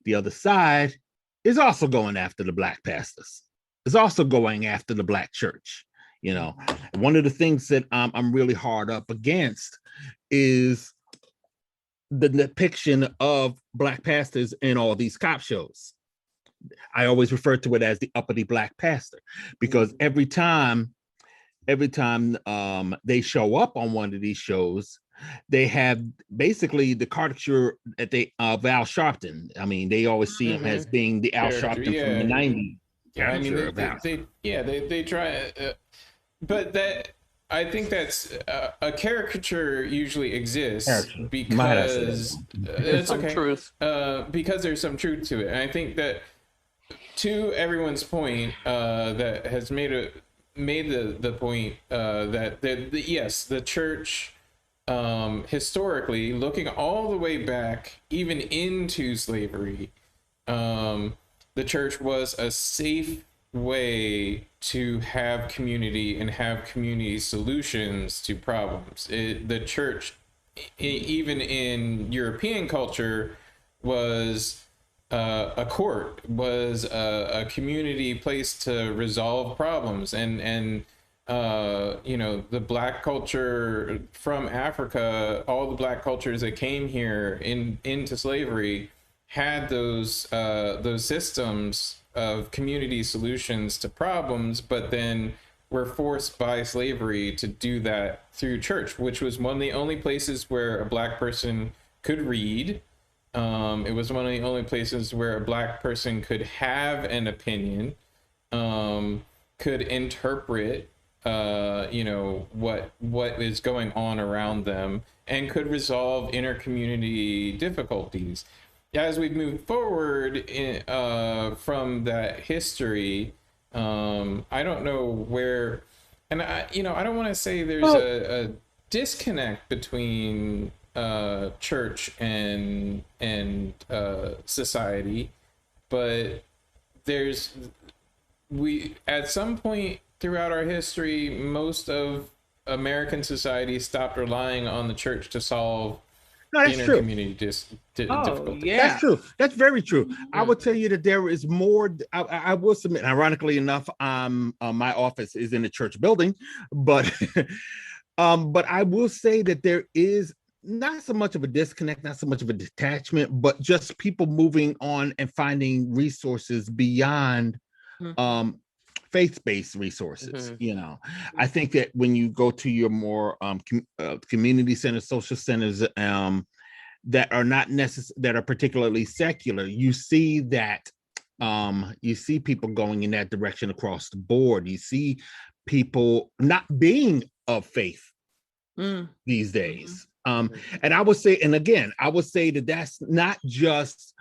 The other side is also going after the Black pastors. It's also going after the Black church. One of the things that I'm really hard up against is the depiction of Black pastors in all these cop shows. I always refer to it as the uppity Black pastor, because every time they show up on one of these shows, they have basically the caricature that of Al Sharpton. I mean, they always see him as being the Al Sharpton from the 90s. I mean, they try, but that, I think that's a caricature usually exists because it's okay. Truth. Because there's some truth to it. And I think that, to everyone's point, that has made the point that yes, the church, historically, looking all the way back, even into slavery, the church was a safe way to have community and have community solutions to problems. The church, even in European culture, was a court, was a community place to resolve problems, and the Black culture from Africa, all the Black cultures that came here into slavery had those systems of community solutions to problems, but then were forced by slavery to do that through church, which was one of the only places where a Black person could read. It was one of the only places where a Black person could have an opinion, could interpret what is going on around them, and could resolve inter-community difficulties. As we move forward from that history, I don't know where, and I don't want to say there's a disconnect between church and society, but at some point throughout our history, most of American society stopped relying on the church to solve community difficulties. Yeah, that's true. That's very true. I will tell you that there is more. I will submit. Ironically enough, my office is in a church building, but but I will say that there is not so much of a disconnect, not so much of a detachment, but just people moving on and finding resources beyond faith-based resources. I think that when you go to your more community centers, social centers that are not that are particularly secular, you see that you see people going in that direction across the board. You see people not being of faith these days. And I would say, and again, I would say that that's not just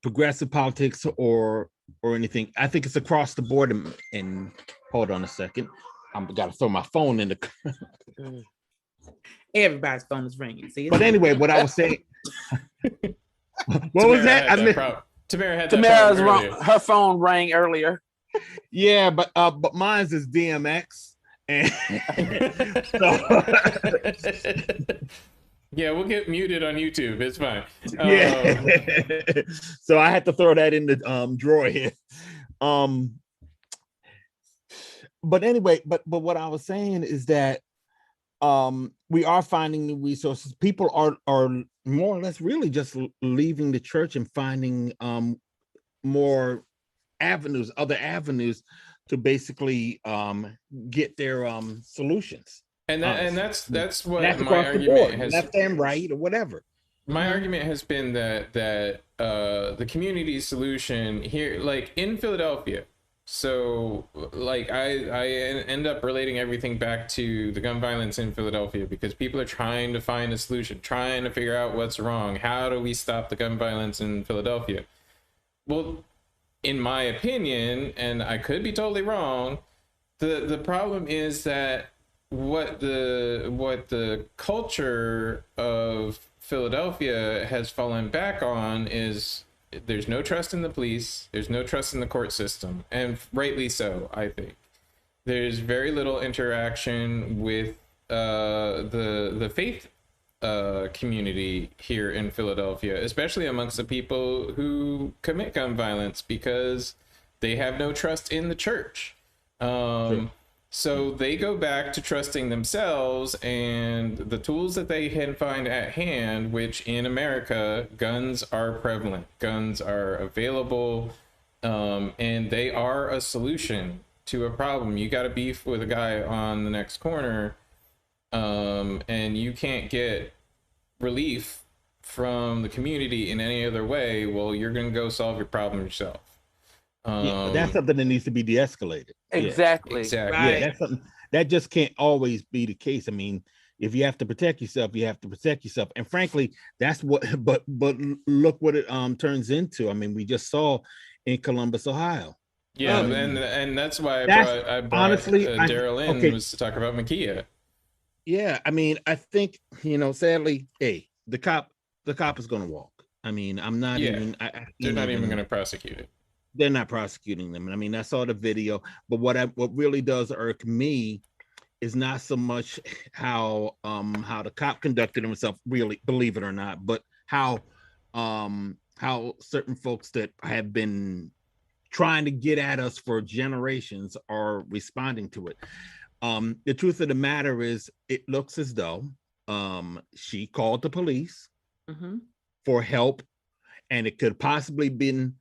progressive politics or anything. I think it's across the board. And hold on a second, I've got to throw my phone in the. Everybody's phone is ringing. See, but anyway, what I was saying. What was that? Tamara had Tamara's her phone rang earlier. Yeah, but mine's is DMX, and yeah, we'll get muted on YouTube. It's fine. Yeah. So I had to throw that in the drawer here. But anyway, but what I was saying is that we are finding new resources. People are more or less really just leaving the church and finding more avenues, other avenues to basically get their solutions. And that's what that's my argument has. Left and right or whatever. My argument has been that the community solution here, like in Philadelphia. So like I end up relating everything back to the gun violence in Philadelphia because people are trying to find a solution, trying to figure out what's wrong. How do we stop the gun violence in Philadelphia? Well, in my opinion, and I could be totally wrong, the problem is that what the culture of Philadelphia has fallen back on is there's no trust in the police, there's no trust in the court system, and rightly so. I think there's very little interaction with the faith community here in Philadelphia, especially amongst the people who commit gun violence, because they have no trust in the church. Sure. So they go back to trusting themselves and the tools that they can find at hand, which in America, guns are prevalent, guns are available, and they are a solution to a problem. You got a beef with a guy on the next corner, and you can't get relief from the community in any other way. Well, you're going to go solve your problem yourself. That's something that needs to be de-escalated. Exactly. Exactly. Right. Yeah, that's something that just can't always be the case. I mean, if you have to protect yourself, you have to protect yourself. And frankly, that's what. But look what it turns into. I mean, we just saw in Columbus, Ohio. Yeah, and that's why I brought honestly Daryl in was to talk about Makia. Yeah, I mean, I think sadly, hey, the cop is going to walk. I mean, I'm not Yeah. even. They're not even going to prosecute it. They're not prosecuting them. And I mean, I saw the video, but what really does irk me is not so much how the cop conducted himself, really, believe it or not, but how certain folks that have been trying to get at us for generations are responding to it. The truth of the matter is, it looks as though she called the police for help, and it could possibly been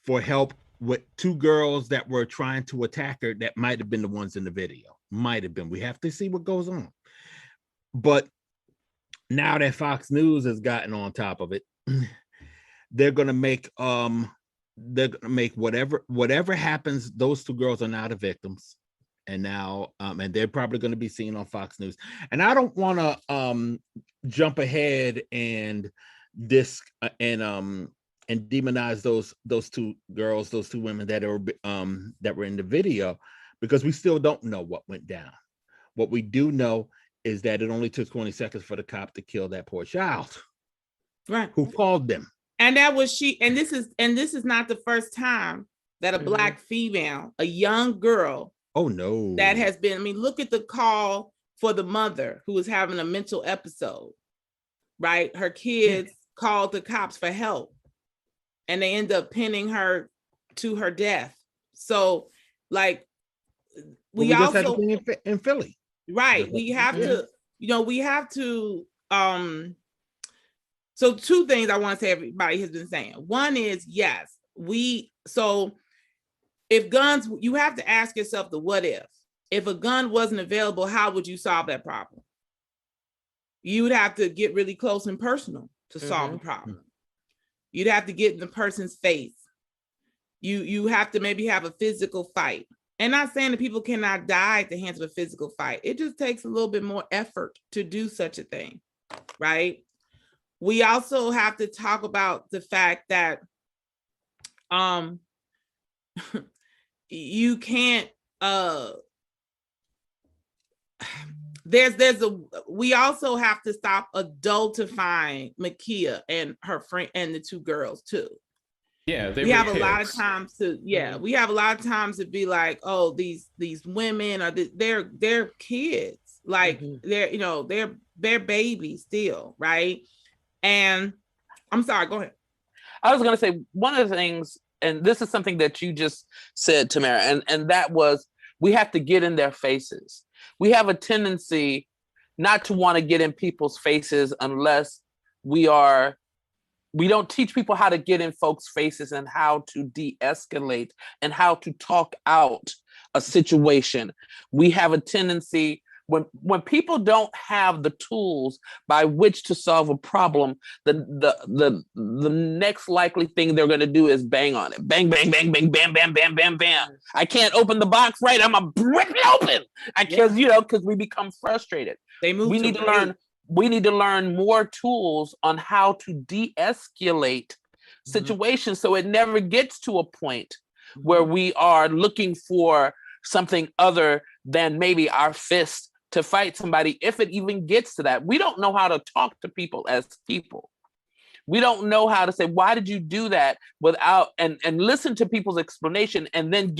for help with two girls that were trying to attack her that might have been the ones in the video. Might have been. We have to see what goes on. But now that Fox News has gotten on top of it, they're gonna make whatever happens, those two girls are now the victims. And now and they're probably going to be seen on Fox News. And I don't want to jump ahead and demonize those two girls, those two women that were in the video, because we still don't know what went down. What we do know is that it only took 20 seconds for the cop to kill that poor child, right, who called them. And that was she. And this is not the first time that a Black female, a young girl, oh no, that has been. I mean, look at the call for the mother who was having a mental episode, right? Her kids called the cops for help, and they end up pinning her to her death. So, like, we also just had to be in Philly, right? We have to, we have to. So, two things I want to say. Everybody has been saying. One is, yes, if guns, you have to ask yourself the what if. If a gun wasn't available, how would you solve that problem? You would have to get really close and personal to solve the problem. You'd have to get in the person's face. You have to maybe have a physical fight. And not saying that people cannot die at the hands of a physical fight. It just takes a little bit more effort to do such a thing, right? We also have to talk about the fact that you can't we also have to stop adultifying Makia and her friend and the two girls too. Yeah, we have a lot of times to we have a lot of times to be like, oh, these women are they're kids, like they're babies still, right? And I'm sorry, go ahead. I was going to say, one of the things, and this is something that you just said, Tamara, and that was, we have to get in their faces. We have a tendency not to want to get in people's faces unless we don't teach people how to get in folks' faces and how to de-escalate and how to talk out a situation. We have a tendency, when people don't have the tools by which to solve a problem, the next likely thing they're going to do is bang on it. Bang, bang, bang, bang, bam, bam, bam, bam, bam. I can't open the box right. I'm going to rip it open. Because we become frustrated. We need to learn more tools on how to de-escalate situations so it never gets to a point where we are looking for something other than maybe our fist to fight somebody, if it even gets to that. We don't know how to talk to people as people. We don't know how to say, why did you do that, without and listen to people's explanation, and then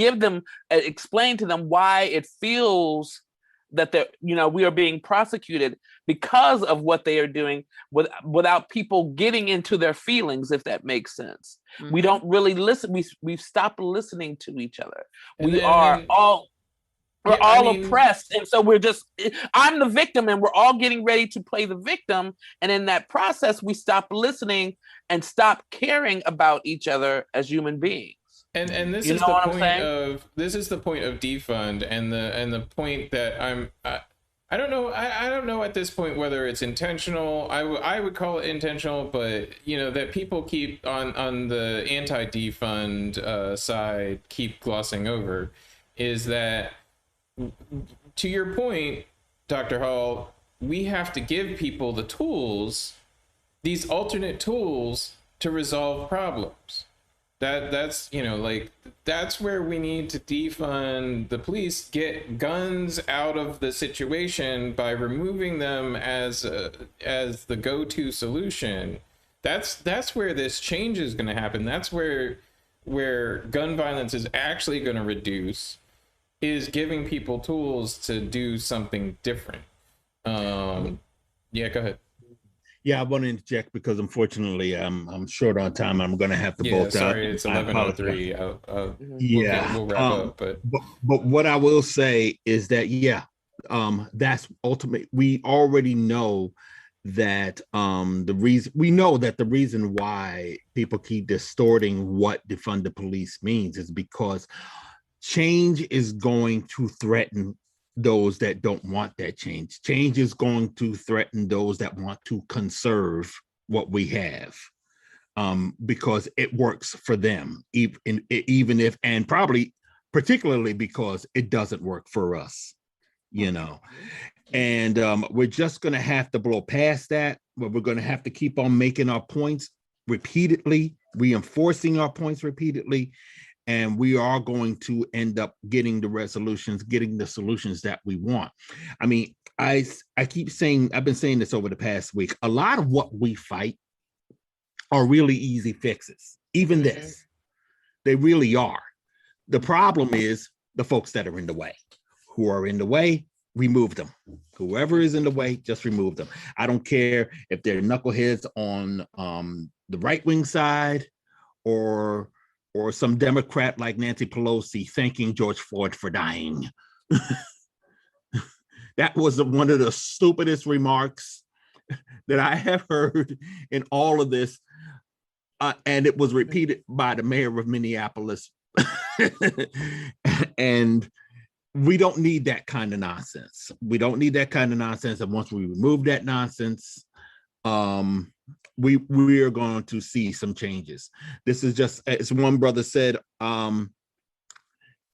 explain to them why it feels that we are being prosecuted because of what they are doing, without people getting into their feelings, if that makes sense. We don't really listen. We've stopped listening to each other. We're all oppressed. And so I'm the victim, and we're all getting ready to play the victim. And in that process, we stop listening and stop caring about each other as human beings. And this is the point of defund, and the point that I don't know. I don't know at this point whether it's intentional. I would call it intentional, but that people keep on the anti-defund side keep glossing over is that, to your point, Dr. Hall, we have to give people the tools, these alternate tools, to resolve problems. That's that's where we need to defund the police, get guns out of the situation by removing them as the go-to solution. that's where this change is going to happen. That's where gun violence is actually going to reduce, is giving people tools to do something different. Yeah, go ahead. Yeah, I want to interject because unfortunately I'm short on time. I'm going to have to bolt out. Sorry, it's 11:03. We'll wrap up. But what I will say is that that's ultimate. We already know that the reason why people keep distorting what defund the police means is because change is going to threaten those that don't want that change. Change is going to threaten those that want to conserve what we have, because it works for them, even if, and probably particularly because it doesn't work for us, And we're just going to have to blow past that, but we're going to have to keep on making our points repeatedly, reinforcing our points repeatedly, and we are going to end up getting the solutions that we want. I mean, I keep saying, I've been saying this over the past week, a lot of what we fight are really easy fixes. Even this, they really are. The problem is the folks that are in the way. Who are in the way, remove them. Whoever is in the way, just remove them. I don't care if they're knuckleheads on the right-wing side or some Democrat like Nancy Pelosi thanking George Floyd for dying. That was one of the stupidest remarks that I have heard in all of this. And it was repeated by the mayor of Minneapolis. And we don't need that kind of nonsense. We don't need that kind of nonsense. And once we remove that nonsense, we are going to see some changes. This is just, as one brother said,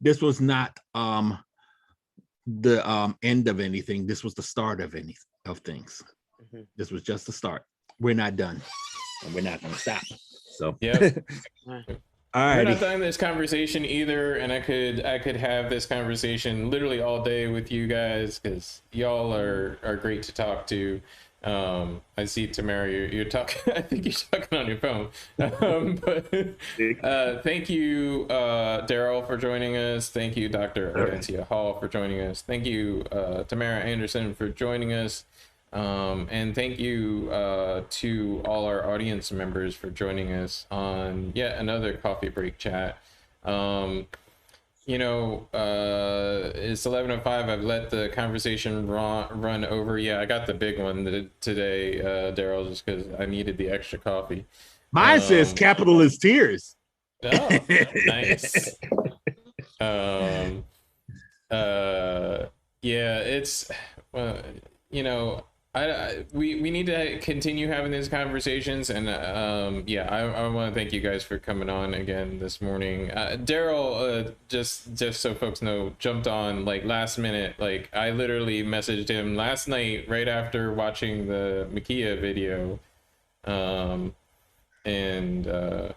this was not the end of anything. This was the start of things. This was just the start. We're not done, and we're not going to stop. So yeah. All right. We're not done this conversation either, and I could have this conversation literally all day with you guys because y'all are great to talk to. I see Tamara, you're talking. I think you're talking on your phone. But thank you, Daryl, for joining us. Thank you, Dr. Ardencia Hall, for joining us. Thank you, Tamara Anderson, for joining us. And thank you to all our audience members for joining us on yet another coffee break chat. It's 11:05. I've let the conversation run over. Yeah, I got the big one today, Daryl, just because I needed the extra coffee. Mine says capitalist tears. Oh, nice. Yeah, it's we need to continue having these conversations, and I want to thank you guys for coming on again this morning. Daryl, just so folks know, jumped on like last minute. Like I literally messaged him last night right after watching the Makia video, and I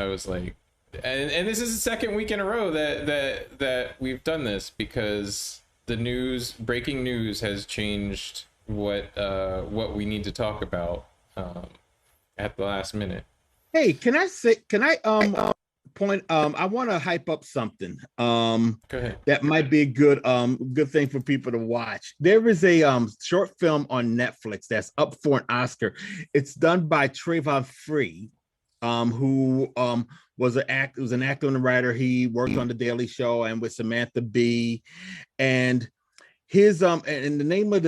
was like, and this is the second week in a row that we've done this because the breaking news has changed what we need to talk about at the last minute. Hey, can I point I want to hype up something Go ahead. that might be a good thing for people to watch. There is a short film on Netflix that's up for an Oscar. It's done by Trayvon Free, who was an actor and a writer. He worked on The Daily Show and with Samantha Bee, and his and the name of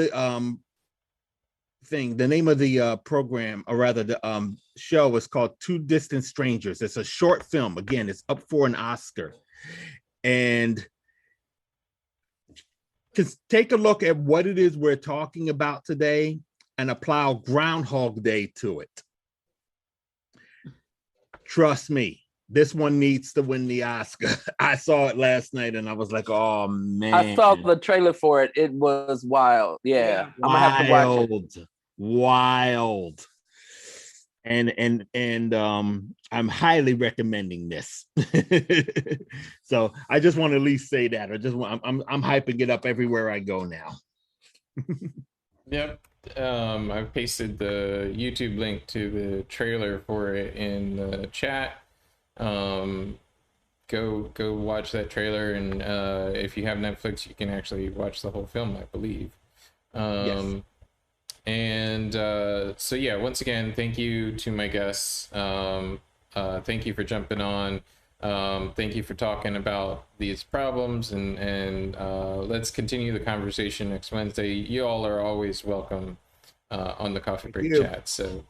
the program, or rather the show, is called Two Distant Strangers. It's a short film. Again, it's up for an Oscar, and just take a look at what it is we're talking about today and apply Groundhog Day to it. Trust me, this one needs to win the Oscar. I saw it last night and I was like, oh man. I saw the trailer for it. It was wild. Yeah. I'm gonna have to watch it. Wild. And I'm highly recommending this. So I just want to at least say that. I'm hyping it up everywhere I go now. Yep. I've pasted the YouTube link to the trailer for it in the chat. Go watch that trailer, and if you have Netflix, you can actually watch the whole film, I believe. Yes. And so yeah, once again, thank you to my guests. Thank you for jumping on. Thank you for talking about these problems, and let's continue the conversation next Wednesday. You all are always welcome on the coffee break chat. So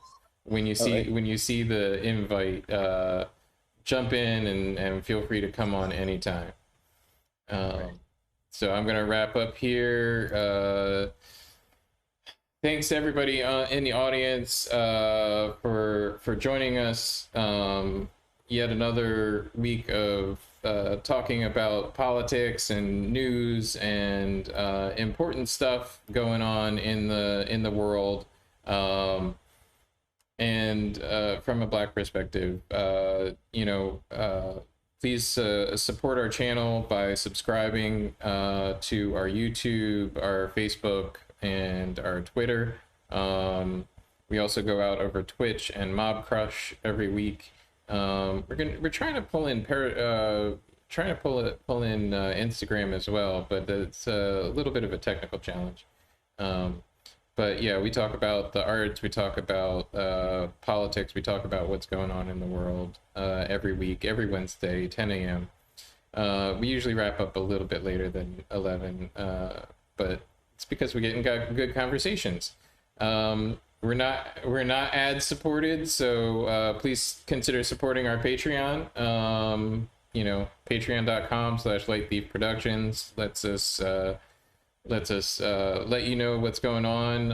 when you see the invite, jump in and feel free to come on anytime. So I'm gonna wrap up here. Thanks to everybody in the audience for joining us. Yet another week of talking about politics and news and important stuff going on in the world. And from a Black perspective, please support our channel by subscribing to our YouTube, our Facebook, and our Twitter. We also go out over Twitch and Mob Crush every week. We're trying to pull in Instagram as well, but it's a little bit of a technical challenge. But yeah, we talk about the arts, we talk about politics, we talk about what's going on in the world every week, every Wednesday, 10 a.m. We usually wrap up a little bit later than 11, but it's because we get in good conversations. We're not ad supported, so please consider supporting our Patreon. Patreon.com/LightThiefProductions lets us let you know what's going on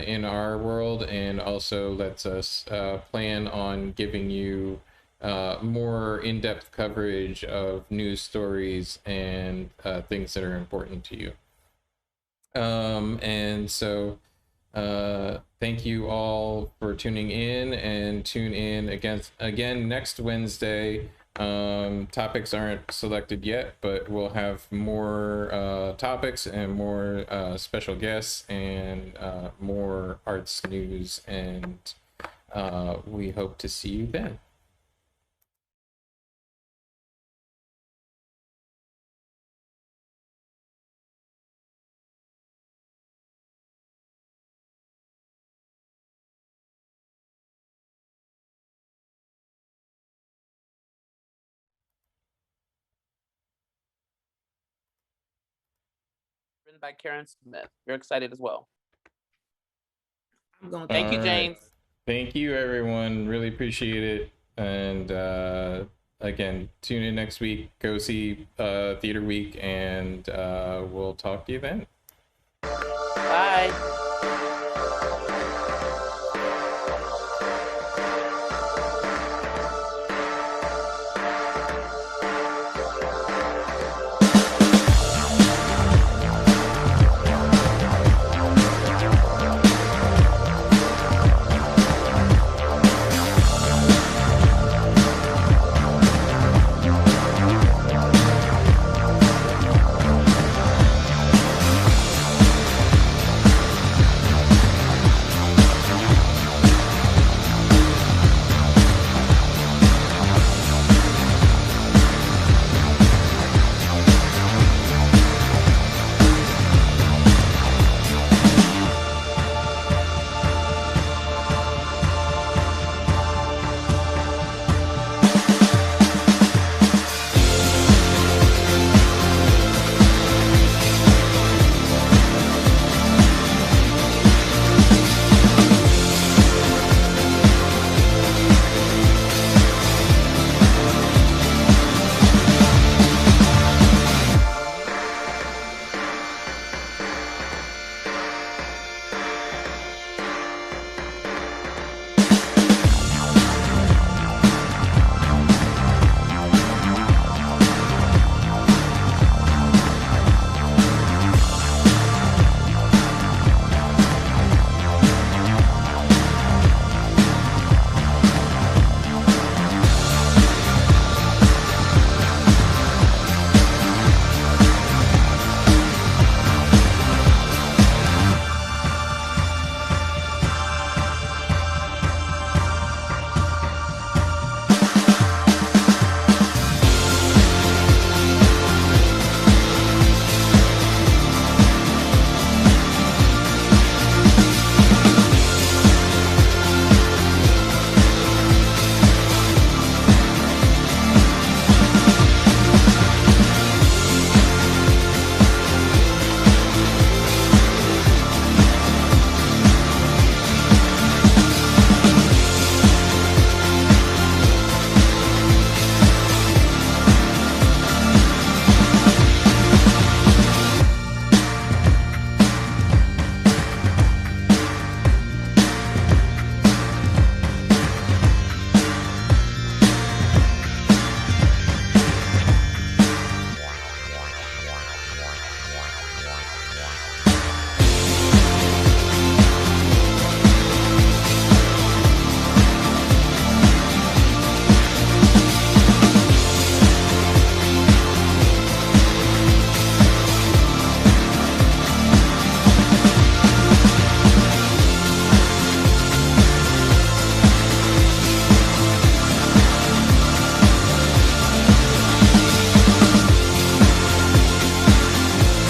in our world, and also lets us plan on giving you more in-depth coverage of news stories and things that are important to you. And so thank you all for tuning in, and tune in again next Wednesday. Topics aren't selected yet, but we'll have more topics and more special guests and more arts news, and we hope to see you then. Written by Karen Smith. You're excited as well. I'm going. Thank you, James. Thank you, everyone. Really appreciate it. And again, tune in next week. Go see Theater Week, and we'll talk to you then. Bye.